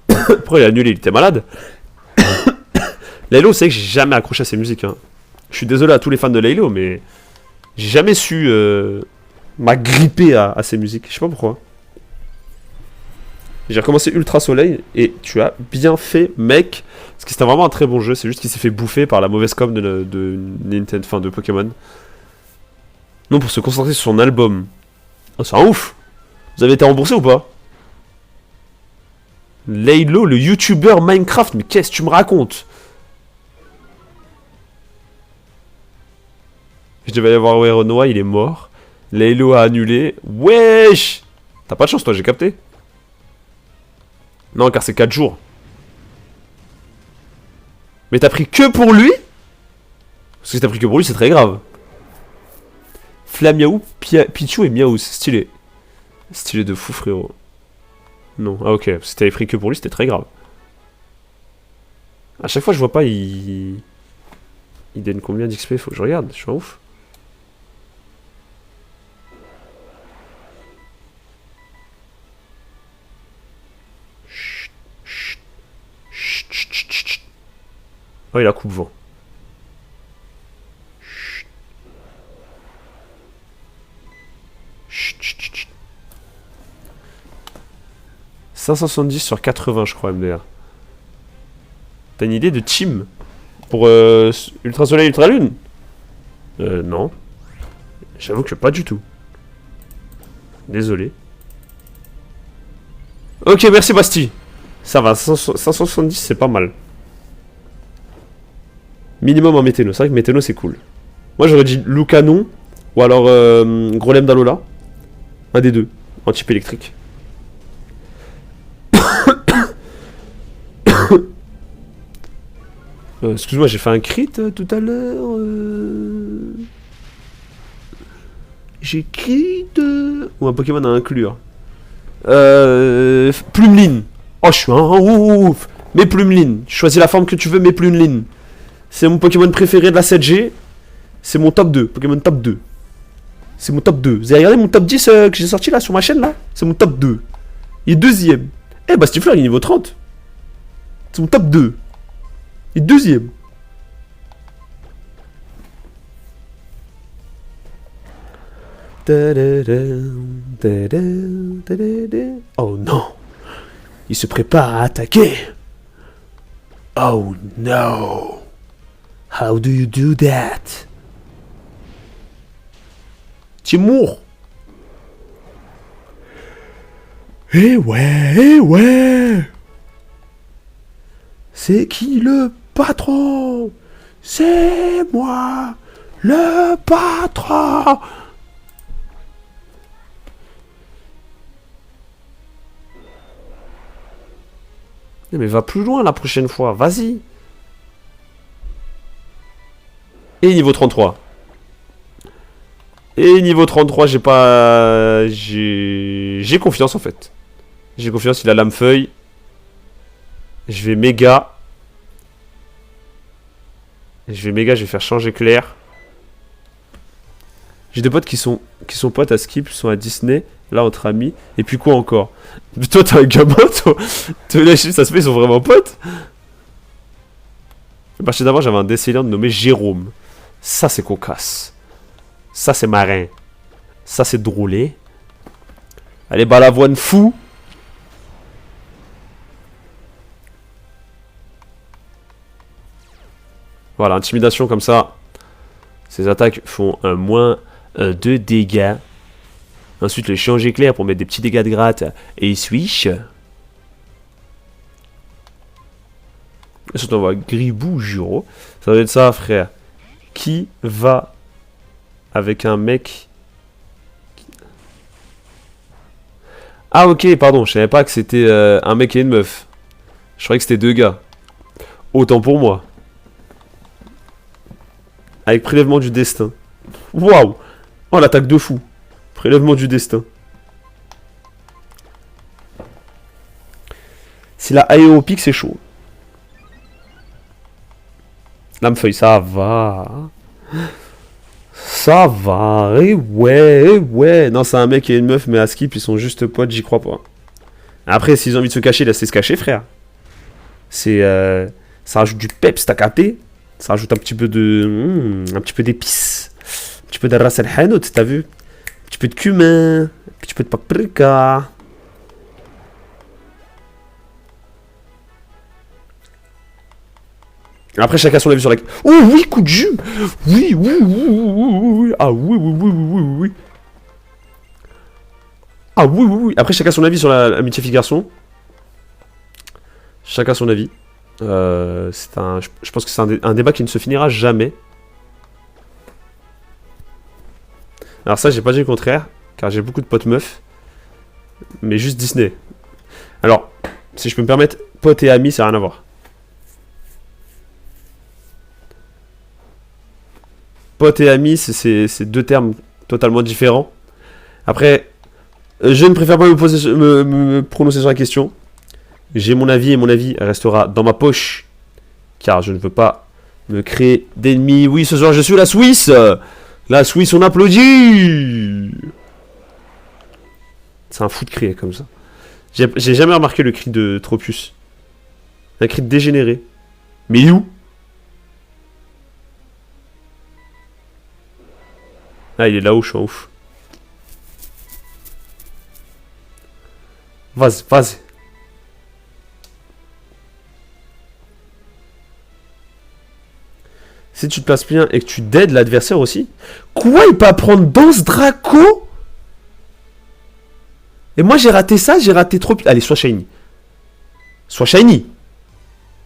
Pourquoi il a annulé? Il était malade. Laylo, c'est que j'ai jamais accroché à ses musiques. Hein. Je suis désolé à tous les fans de Laylo, mais j'ai jamais su m'agripper à ses musiques. Je sais pas pourquoi. J'ai recommencé Ultra Soleil et tu as bien fait, mec. Parce que c'était vraiment un très bon jeu. C'est juste qu'il s'est fait bouffer par la mauvaise com de Nintendo, enfin de Pokémon. Non, pour se concentrer sur son album. Oh, c'est un ouf. Vous avez été remboursé ou pas? Laylo, le YouTuber Minecraft. Mais qu'est-ce que tu me racontes? Je devais aller voir Renoir, il est mort. Laylo a annulé. Wesh! T'as pas de chance, toi, j'ai capté. Non, car c'est 4 jours. Mais t'as pris que pour lui? Parce que si t'as pris que pour lui, c'est très grave. Flamiaou, Pichou et Miaou, c'est stylé. Stylé de fou, frérot. Non. Ah ok, si t'avais pris que pour lui, c'était très grave. À chaque fois, je vois pas, il donne combien d'XP? Faut que je regarde, je suis un ouf. Oh, il a coupe-vent. 570 sur 80, je crois, MDR. T'as une idée de team pour Ultra Soleil, Ultra Lune? Non. J'avoue que pas du tout. Désolé. Ok, merci Basti. Ça va, 570 c'est pas mal. Minimum en météno. C'est vrai que météno c'est cool. Moi j'aurais dit loup canon ou alors Grolem d'Alola. Un des deux. En type électrique. Excuse-moi, j'ai fait un crit tout à l'heure. J'ai crit ou un Pokémon à inclure. Plumeline. Oh, je suis un ouf. Mais Plumeline. Choisis la forme que tu veux, mais Plumeline. C'est mon Pokémon préféré de la 7G. C'est mon top 2. Pokémon top 2. C'est mon top 2. Vous avez regardé mon top 10 que j'ai sorti là sur ma chaîne là? C'est mon top 2. Il est deuxième. Eh, Bastifleur, il est niveau 30. C'est mon top 2. Il est deuxième. Oh non. Il se prépare à attaquer. Oh no. How do you do that? Timur. Eh ouais, eh ouais. C'est qui le patron? C'est moi, le patron. Mais va plus loin la prochaine fois, vas-y. Et niveau 33. Et niveau 33, j'ai pas... J'ai confiance en fait. J'ai confiance, il a lame feuille. Je vais méga. Je vais faire changer clair. J'ai des potes qui sont potes à Skip, qui sont à Disney, là entre amis. Et puis quoi encore? Mais toi t'es un gamin, toi. Ça se fait, ils sont vraiment potes. Parce que d'abord j'avais un décéliant nommé Jérôme. Ça c'est cocasse. Ça c'est marin. Ça c'est drôlé. Allez, balavoine fou. Voilà, intimidation comme ça. Ces attaques font un moins 2 dégâts. Ensuite, le change éclair pour mettre des petits dégâts de gratte et switch. Ensuite, on voit Gribou Juro. Ça doit être ça, frère. Qui va avec un mec... Ah, ok, pardon. Je savais pas que c'était un mec et une meuf. Je croyais que c'était deux gars. Autant pour moi. Avec prélèvement du destin. Waouh! Oh, l'attaque de fou. Prélèvement du destin. Si la aéropique, c'est chaud. Lame feuille, ça va. Ça va. Et ouais, et ouais. Non, c'est un mec et une meuf, mais à Skip, ils sont juste potes, j'y crois pas. Après, s'ils ont envie de se cacher, laissez se cacher, frère. C'est... ça rajoute du peps, t'as capté? Ça rajoute un petit peu de... un petit peu d'épices. Un petit peu de ras el hanout, t'as vu? Un petit peu de cumin. Un petit peu de paprika. Après, chacun son avis sur la... Oh oui, coup de jus. Oui, oui, oui, oui, oui, oui. Ah oui, oui, oui, oui, oui, oui. Ah oui, oui, oui. Après, chacun son avis sur l'amitié fille-garçon. Chacun son avis. C'est un... Je pense que c'est un débat qui ne se finira jamais. Alors ça, j'ai pas dit le contraire, car j'ai beaucoup de potes meufs. Mais juste Disney. Alors, si je peux me permettre, potes et amis, ça n'a rien à voir. Potes et amis, c'est deux termes totalement différents. Après, Je ne préfère pas me prononcer sur la question. J'ai mon avis et mon avis restera dans ma poche. Car je ne veux pas me créer d'ennemis. Oui, ce soir je suis la Suisse. La Suisse, on applaudit. C'est un fou de crier comme ça. J'ai jamais remarqué le cri de Tropius. Un cri de dégénéré. Mais où? Ah, il est là-haut, je suis en ouf. Vas-y, vas-y. Si tu te places bien et que tu dead l'adversaire aussi. Quoi, il peut apprendre Danse Draco? Et moi j'ai raté ça, j'ai raté Tropius. Allez, sois shiny. Sois shiny.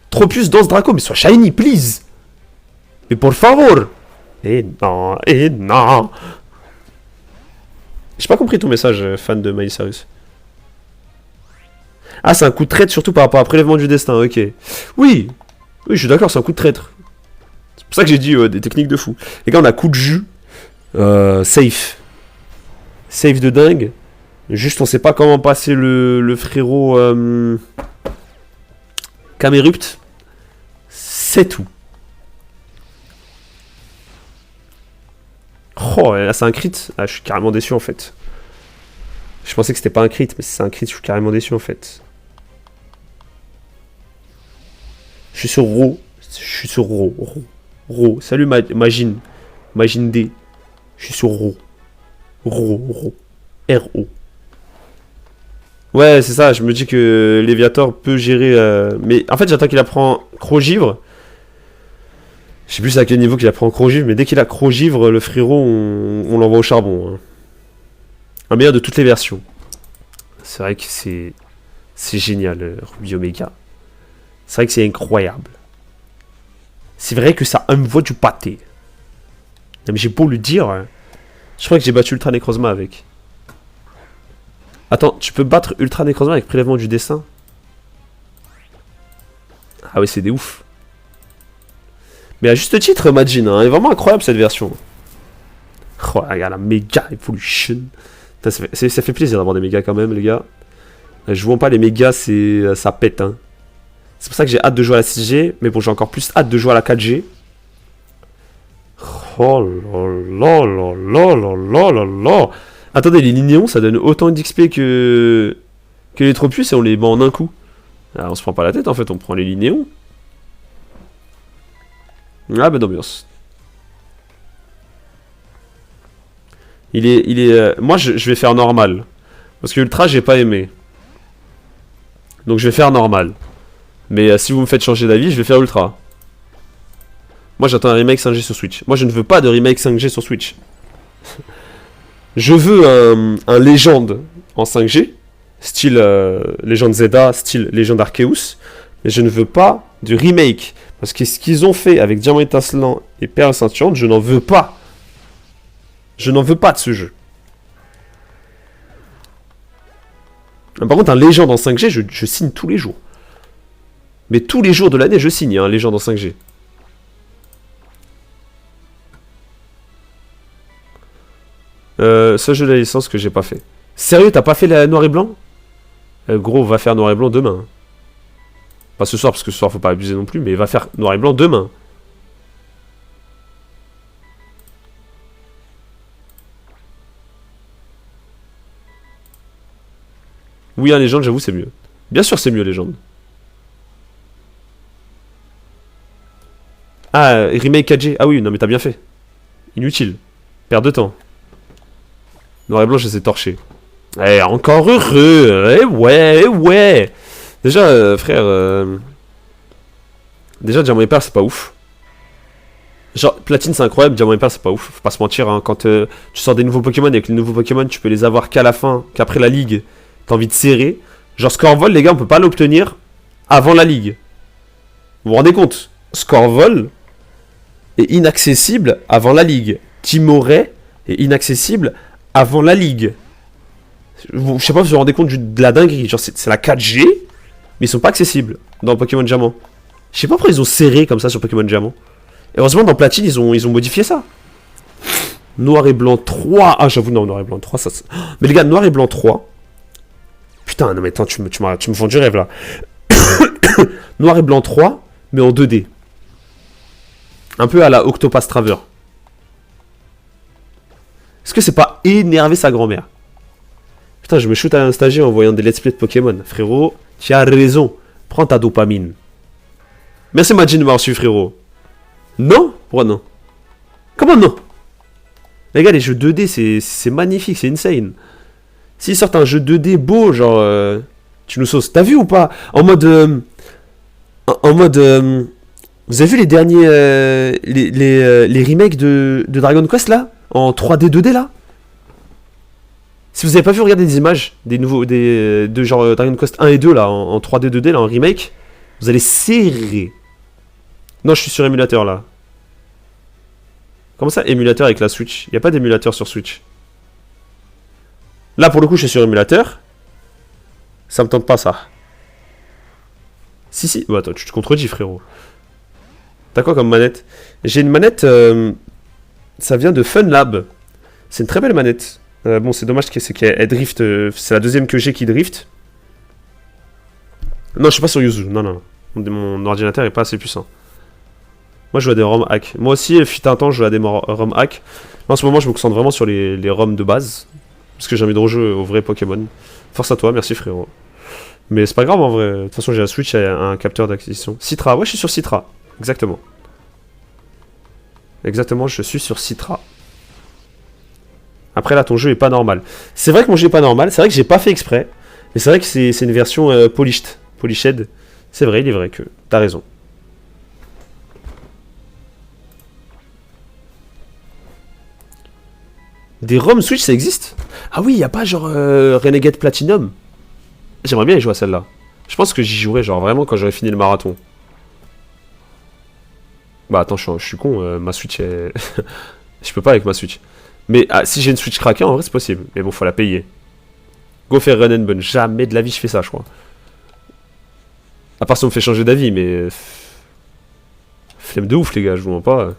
Tropius Danse Draco, mais sois shiny, please. Mais por favor. Et non, et non. J'ai pas compris ton message, fan de Miley Cyrus. Ah, c'est un coup de traître surtout par rapport à prélèvement du destin, ok. Oui, oui, je suis d'accord, c'est un coup de traître. C'est pour ça que j'ai dit des techniques de fou. Les gars, on a coup de jus. Safe. Safe de dingue. Juste, on sait pas comment passer le frérot Camerupt. C'est tout. Oh, là, c'est un crit. Ah, je suis carrément déçu en fait. Je pensais que c'était pas un crit, mais si c'est un crit, je suis carrément déçu en fait. Je suis sur Ro. Je suis sur Ro. Ro. Salut Magine. Magine D. Je suis sur Ro. Ro. R-O. Ouais, c'est ça. Je me dis que Léviator peut gérer. Mais en fait, j'attends qu'il apprend Crogivre. Je sais plus à quel niveau qu'il apprend Crogivre, mais dès qu'il a Crogivre, le frérot, on l'envoie au charbon. Hein. Un meilleur de toutes les versions. C'est vrai que c'est génial, Ruby Omega. C'est vrai que c'est incroyable. C'est vrai que ça envoie du pâté. Non, mais j'ai beau le dire. Hein. Je crois que j'ai battu Ultra Necrozma avec. Attends, tu peux battre Ultra Necrozma avec prélèvement du dessin? Ah oui, c'est des ouf. Mais à juste titre, Majin, hein, elle est vraiment incroyable cette version. Oh, regarde la méga evolution. Putain, ça fait plaisir d'avoir des mégas quand même, les gars. Je vous vends pas les mégas, ça pète. Hein. C'est pour ça que j'ai hâte de jouer à la 6G. Mais bon, j'ai encore plus hâte de jouer à la 4G. Oh là là là là là là là. Attendez, les Linéons, ça donne autant d'XP que les Tropius et on les bat en un coup. Alors, on se prend pas la tête en fait, on prend les Linéons. Ah, ben d'ambiance. Moi, je vais faire normal. Parce que Ultra, j'ai pas aimé. Donc, je vais faire normal. Mais si vous me faites changer d'avis, je vais faire Ultra. Moi, j'attends un remake 5G sur Switch. Moi, je ne veux pas de remake 5G sur Switch. Je veux un Légende en 5G. Style Légende Zelda, style Légende Arceus. Mais je ne veux pas de remake. Parce que ce qu'ils ont fait avec Diamant étincelant et Perle scintillante, je n'en veux pas. Je n'en veux pas de ce jeu. Par contre, un Légende en 5G, je signe tous les jours. Mais tous les jours de l'année, je signe un Légende en 5G. Ce jeu de la licence que j'ai pas fait. Sérieux, t'as pas fait la noir et blanc? Gros, va faire noir et blanc demain. Pas ce soir, parce que ce soir, faut pas abuser non plus, mais va faire noir et blanc demain. Oui, un Légende, j'avoue, c'est mieux. Bien sûr, c'est mieux, Légende. Ah, remake 4G. Ah oui, non, mais t'as bien fait. Inutile. Perte de temps. Noir et blanc, je les ai torchés. Eh, encore heureux. Ouais. Déjà, frère... Déjà, Diamant et Perle, c'est pas ouf. Genre, Platine, c'est incroyable. Diamant et Perle, c'est pas ouf. Faut pas se mentir, hein. Quand tu sors des nouveaux Pokémon, et avec les nouveaux Pokémon, tu peux les avoir qu'à la fin, qu'après la ligue. T'as envie de serrer. Genre, Scorvol, les gars, on peut pas l'obtenir avant la ligue. Vous vous rendez compte? Scorvol est inaccessible avant la ligue. Timoret est inaccessible avant la ligue. Je sais pas si vous vous rendez compte de la dinguerie. Genre, c'est la 4G, mais ils sont pas accessibles dans Pokémon Diamant. Je sais pas pourquoi ils ont serré comme ça sur Pokémon Diamant. Et heureusement, dans Platine, ils ont modifié ça. Noir et blanc 3. Ah, j'avoue, non, noir et blanc 3, ça... Mais les gars, noir et blanc 3. Putain, non mais attends, tu me vends du rêve, là. Noir et blanc 3, mais en 2D. Un peu à la Octopath Traveler. Est-ce que c'est pas énerver sa grand-mère? Putain, je me shoot à un stagiaire en voyant des let's play de Pokémon. Frérot, tu as raison. Prends ta dopamine. Merci Majin de m'avoir su, frérot. Non? Pourquoi non? Comment non? Les gars, les jeux 2D, c'est magnifique, c'est insane. S'ils sortent un jeu 2D beau, genre... tu nous sauces. T'as vu ou pas? En mode... vous avez vu les derniers... les remakes de Dragon Quest, là? En 3D, 2D, là? Si vous avez pas vu, regardez des images des nouveaux... de genre Dragon Quest 1 et 2, là, en 3D, 2D, là, en remake. Vous allez serrer. Non, je suis sur émulateur, là. Comment ça, émulateur avec la Switch? Il n'y a pas d'émulateur sur Switch. Là, pour le coup, je suis sur émulateur. Ça me tente pas, ça. Si. Bah, attends, tu te contredis, frérot. T'as quoi comme manette? J'ai une manette... ça vient de Funlab. C'est une très belle manette. Bon, c'est dommage qu'elle drift. C'est la deuxième que j'ai qui drift. Non, je suis pas sur Yuzu. Non. Mon ordinateur est pas assez puissant. Moi, je joue à des ROM hack. Moi aussi, il fut un temps, je jouais à des ROM hack. En ce moment, je me concentre vraiment sur les ROM de base. Parce que j'ai envie de rejouer au vrai Pokémon. Force à toi, merci frérot. Mais c'est pas grave en vrai. De toute façon, j'ai la Switch, un capteur d'acquisition. Citra, ouais, je suis sur Citra. Exactement. Exactement, je suis sur Citra. Après, là, ton jeu est pas normal. C'est vrai que mon jeu est pas normal. C'est vrai que j'ai pas fait exprès. Mais c'est vrai que c'est une version polished. C'est vrai, il est vrai que t'as raison. Des ROM Switch, ça existe? Ah oui, y a pas genre Renegade Platinum? J'aimerais bien y jouer à celle-là. Je pense que j'y jouerai genre vraiment quand j'aurai fini le marathon. Bah attends, je suis con, ma Switch est... je peux pas avec ma Switch. Mais si j'ai une Switch craquée, en vrai c'est possible. Mais bon, faut la payer. Go faire run and bun. Jamais de la vie je fais ça, je crois. À part si on me fait changer d'avis, mais... Flemme de ouf les gars, je vous mens pas.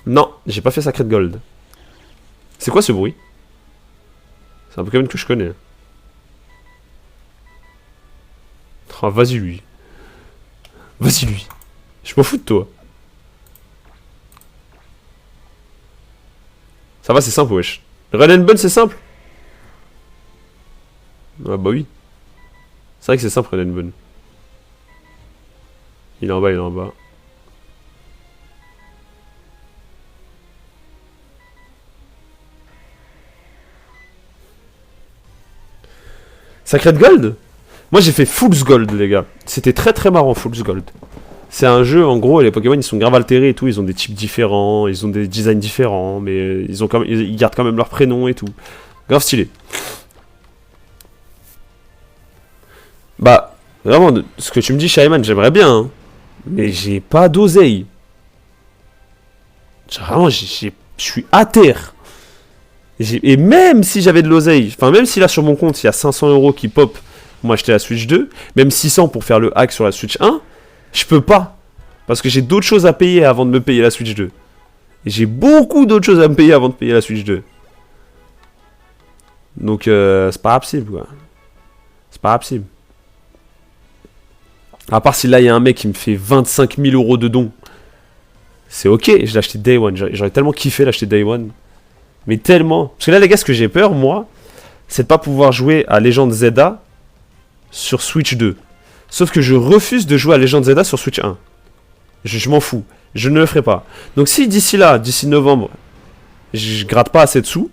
Non, j'ai pas fait Sacred Gold. C'est quoi ce bruit? C'est un Pokémon que je connais. Oh, vas-y lui. Vas-y lui. Je m'en fous de toi. Ça va, c'est simple, wesh. Run and Bun, c'est simple. Ah bah oui. C'est vrai que c'est simple, Run and Bun. Il est en bas, il est en bas. Sacred Gold? Moi j'ai fait Fool's Gold les gars. C'était très très marrant Fool's Gold. C'est un jeu en gros, les Pokémon ils sont grave altérés et tout, ils ont des types différents, ils ont des designs différents, mais ils gardent quand même leur prénom et tout. Grave stylé. Bah, vraiment, ce que tu me dis Shaiman, j'aimerais bien, hein, mais j'ai pas d'oseille. Vraiment, je suis à terre. Et même si j'avais de l'oseille, enfin même si là sur mon compte il y a 500 € qui pop pour m'acheter la Switch 2, même 600 pour faire le hack sur la Switch 1, je peux pas. Parce que j'ai d'autres choses à payer avant de me payer la Switch 2. Et j'ai beaucoup d'autres choses à me payer avant de payer la Switch 2. Donc c'est pas possible quoi. C'est pas possible. À part si là il y a un mec qui me fait 25 000 € de dons. C'est ok, je l'ai acheté Day One. J'aurais tellement kiffé l'acheter Day One. Mais tellement. Parce que là, les gars, ce que j'ai peur, moi, c'est de pas pouvoir jouer à Legend Zelda sur Switch 2. Sauf que je refuse de jouer à Legend Zelda sur Switch 1. Je m'en fous. Je ne le ferai pas. Donc si d'ici là, d'ici novembre, je gratte pas assez de sous,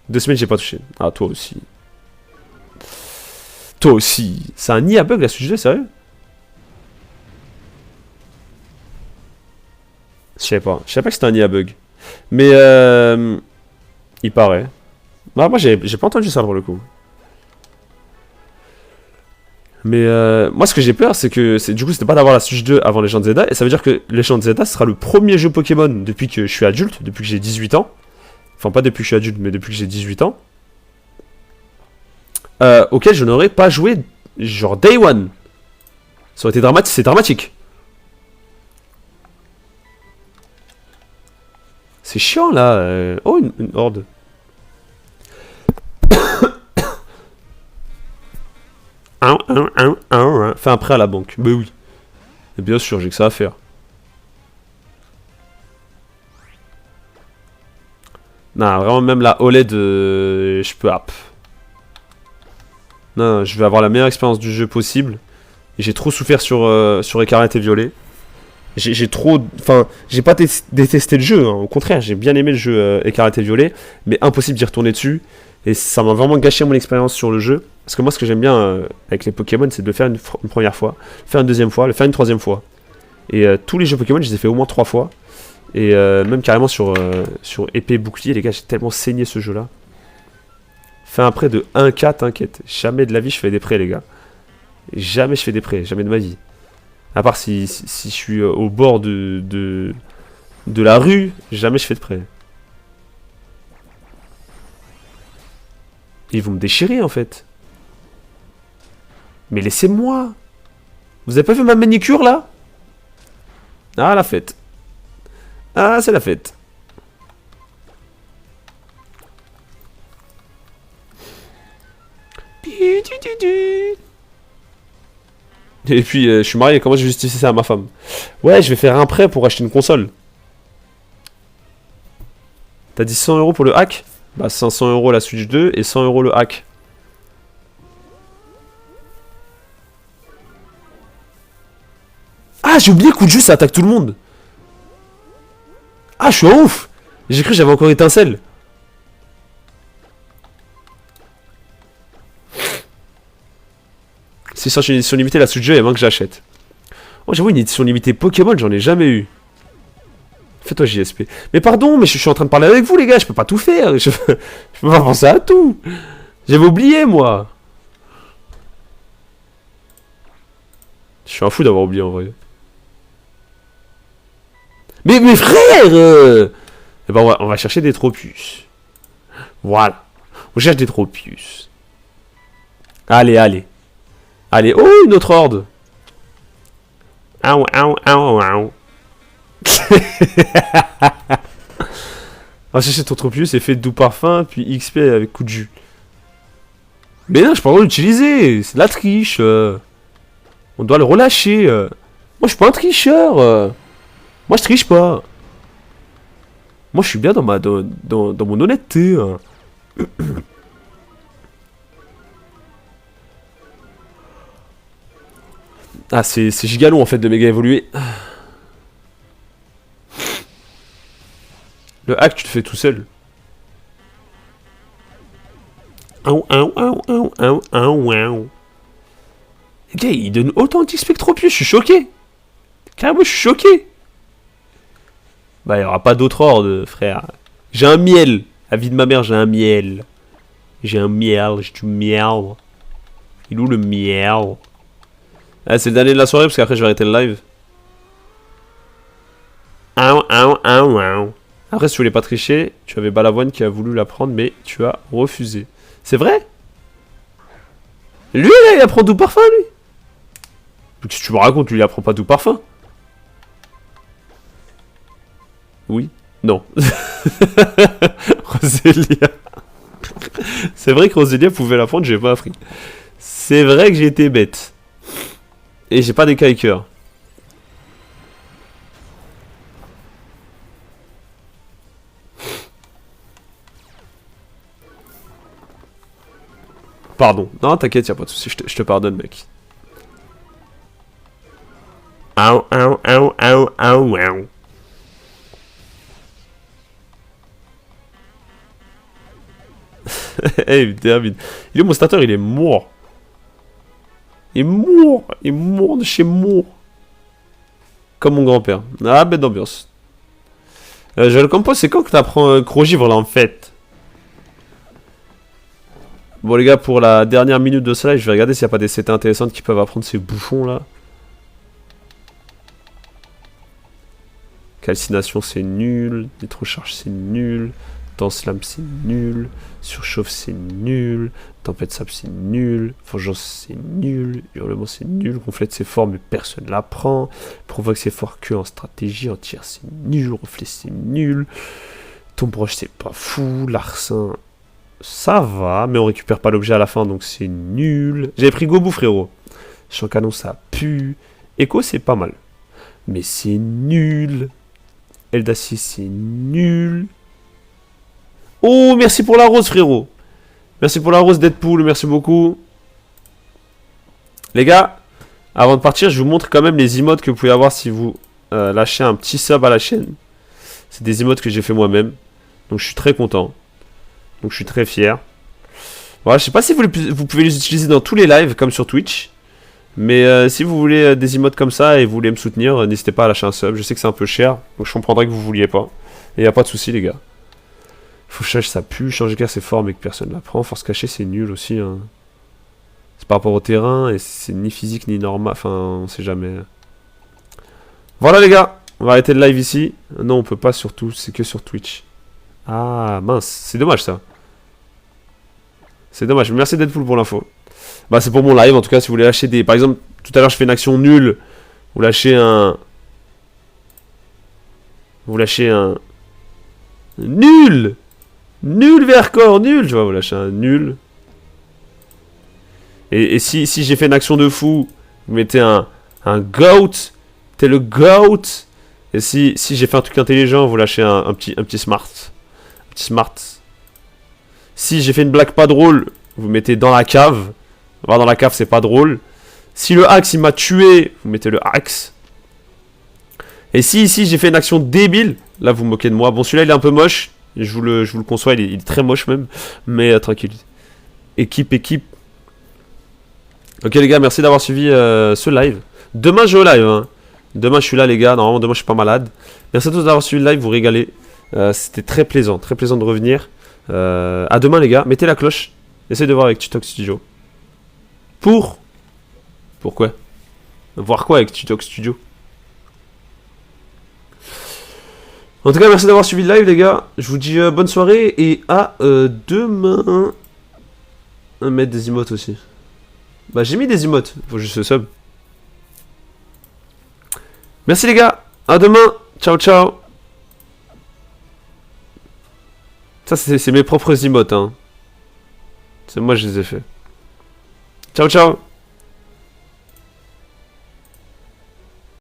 2 semaines, j'ai pas touché. Ah, toi aussi. Toi aussi. C'est un nid à bug, la Switch 2, sérieux? Je savais pas. Je savais pas que c'était un nid à bug. Mais il paraît. Bah, moi j'ai pas entendu ça pour le coup. Mais moi ce que j'ai peur c'est que du coup c'était pas d'avoir la Switch 2 avant Legend Zelda. Et ça veut dire que Legend Zelda sera le premier jeu Pokémon depuis que je suis adulte, depuis que j'ai 18 ans. Enfin pas depuis que je suis adulte mais depuis que j'ai 18 ans. Auquel je n'aurais pas joué genre Day One. Ça aurait été dramatique, c'est dramatique. C'est chiant là. Oh, une horde. Fais un prêt à la banque. Bah oui. Et bien sûr, j'ai que ça à faire. Non, vraiment, même la OLED, je peux app. Non, je vais avoir la meilleure expérience du jeu possible. J'ai trop souffert sur Écarlate et Violet. J'ai trop... Enfin, j'ai pas détesté le jeu, hein. Au contraire, j'ai bien aimé le jeu Écarlate et Violet. Mais impossible d'y retourner dessus. Et ça m'a vraiment gâché mon expérience sur le jeu. Parce que moi, ce que j'aime bien avec les Pokémon, c'est de le faire une première fois, le faire une deuxième fois, le faire une troisième fois. Et tous les jeux Pokémon, je les ai fait au moins 3 fois. Et même carrément sur épée bouclier, les gars, j'ai tellement saigné ce jeu-là. Fais un prêt de 1K, t'inquiète. Jamais de la vie je fais des prêts, les gars. Jamais je fais des prêts, jamais de ma vie. À part si je suis au bord de la rue, jamais je fais de prêts. Ils vont me déchirer, en fait. Mais laissez-moi. Vous avez pas vu ma manicure, là? Ah, la fête. Ah, c'est la fête. Et puis, je suis marié, comment je justifie ça à ma femme? Ouais, je vais faire un prêt pour acheter une console. T'as dit 100 € pour le hack? Bah, 500 € la Switch 2 et 100 € le hack. Ah, j'ai oublié, coup de jus, ça attaque tout le monde. Ah, je suis un ouf. J'ai cru que j'avais encore étincelle. C'est sur une édition limitée, la Switch 2, il y a moins que j'achète. Oh, j'avoue, une édition limitée Pokémon, j'en ai jamais eu. Fais-toi JSP. Mais pardon, mais je suis en train de parler avec vous, les gars, je peux pas tout faire. Je peux pas penser à tout. J'avais oublié, moi. Je suis un fou d'avoir oublié, en vrai. Mais mes frères Eh ben, on va chercher des Tropius. Voilà. On cherche des Tropius. Allez, allez. Allez, oh, une autre horde. On va chercher ton Tropius et fait doux parfum, puis XP avec coup de jus. Mais non, je peux pas l'utiliser. C'est de la triche. On doit le relâcher. Moi, je suis pas un tricheur. Moi, je triche pas. Moi, je suis bien dans mon honnêteté. Ah, c'est giga long en fait de méga évoluer. Le hack, tu le fais tout seul. Les gars, il donne autant d'XP que Tropius, je suis choqué. Carrément, je suis choqué. Bah, il n'y aura pas d'autre horde, frère. J'ai un miel. La vie de ma mère, j'ai un miel. J'ai un miel, j'ai du miel. Il est où le miel? Ah, c'est le dernier de la soirée parce qu'après je vais arrêter le live. Après, si tu voulais pas tricher, tu avais Balavoine qui a voulu la prendre, mais tu as refusé. C'est vrai? Lui, là, il apprend tout parfum, lui. Qu'est-ce que tu me racontes? Lui, il apprend pas tout parfum. Oui. Non. Rosélia. C'est vrai que Rosélia pouvait la prendre, j'ai pas appris. C'est vrai que j'ai été bête. Et j'ai pas des kikers. Pardon. Non, t'inquiète, y'a pas de soucis, je te pardonne, mec. Hey, David. Il est mon starter, il est mort. Il est mort de chez mort. Comme mon grand-père. Ah, bête d'ambiance. Je le compose, c'est quand que t'apprends Crogivre là en fait? Bon les gars, pour la dernière minute de ce live, je vais regarder s'il n'y a pas des CT intéressantes qui peuvent apprendre ces bouffons là. Calcination c'est nul, Détrocharge c'est nul, Temps-Slam c'est nul, Surchauffe c'est nul, Tempête Sable c'est nul, Vengeance c'est nul, Hurlement c'est nul, Gonflette c'est fort mais personne l'apprend, Provoque c'est fort que en stratégie, en tir c'est nul, Reflet c'est nul, Ton broche, c'est pas fou. Larcin, ça va, mais on récupère pas l'objet à la fin, donc c'est nul. J'avais pris Gobu, frérot. Champ canon, ça pue. Echo, c'est pas mal. Mais c'est nul. Aile d'acier, c'est nul. Oh, merci pour la rose, frérot. Merci pour la rose, Deadpool. Merci beaucoup. Les gars, avant de partir, je vous montre quand même les emotes que vous pouvez avoir si vous lâchez un petit sub à la chaîne. C'est des emotes que j'ai fait moi-même. Donc je suis très content. Donc je suis très fier. Voilà, je sais pas si vous pouvez les utiliser dans tous les lives comme sur Twitch. Mais si vous voulez des emotes comme ça et vous voulez me soutenir, n'hésitez pas à lâcher un sub. Je sais que c'est un peu cher. Donc je comprendrai que vous vouliez pas. Et y a pas de souci, les gars. Fauchage, ça pue. Changer clair, c'est fort mais que personne la prend. Force cachée, c'est nul aussi. Hein. C'est par rapport au terrain et c'est ni physique ni normal. Enfin, on sait jamais. Voilà, les gars. On va arrêter le live ici. Non, on peut pas surtout. C'est que sur Twitch. Ah, mince. C'est dommage, ça. C'est dommage. Merci Deadpool pour l'info. Bah, c'est pour mon live. En tout cas, si vous voulez lâcher des... Par exemple, tout à l'heure, je fais une action nulle. Vous lâchez un... Vous lâchez un... Nul. Nul Vercors, nul. Tu vois, vous lâchez un nul. Et si j'ai fait une action de fou, vous mettez un GOAT. T'es le GOAT. Et si j'ai fait un truc intelligent, vous lâchez un petit smart. Un petit smart. Si j'ai fait une blague pas drôle, vous mettez dans la cave. Voir dans la cave, c'est pas drôle. Si le axe, il m'a tué, vous mettez le axe. Et si ici, j'ai fait une action débile, là, vous moquez de moi. Bon, celui-là, il est un peu moche. Je vous le conçois, il est très moche même. Mais tranquille. Équipe. Ok, les gars, merci d'avoir suivi ce live. Demain, je vais au live. Hein. Demain, je suis là, les gars. Normalement, demain, je suis pas malade. Merci à tous d'avoir suivi le live. Vous régalez. C'était très plaisant de revenir. À demain, les gars. Mettez la cloche. Essayez de voir avec Tutok Studio. Pourquoi voir quoi avec Tutok Studio? En tout cas, merci d'avoir suivi le live, les gars. Je vous dis bonne soirée et à demain. Mettre des emotes aussi. Bah, j'ai mis des emotes. Faut juste sub. Merci, les gars. À demain. Ciao, ciao. Ça, c'est mes propres emotes, hein. C'est moi, je les ai fait. Ciao, ciao.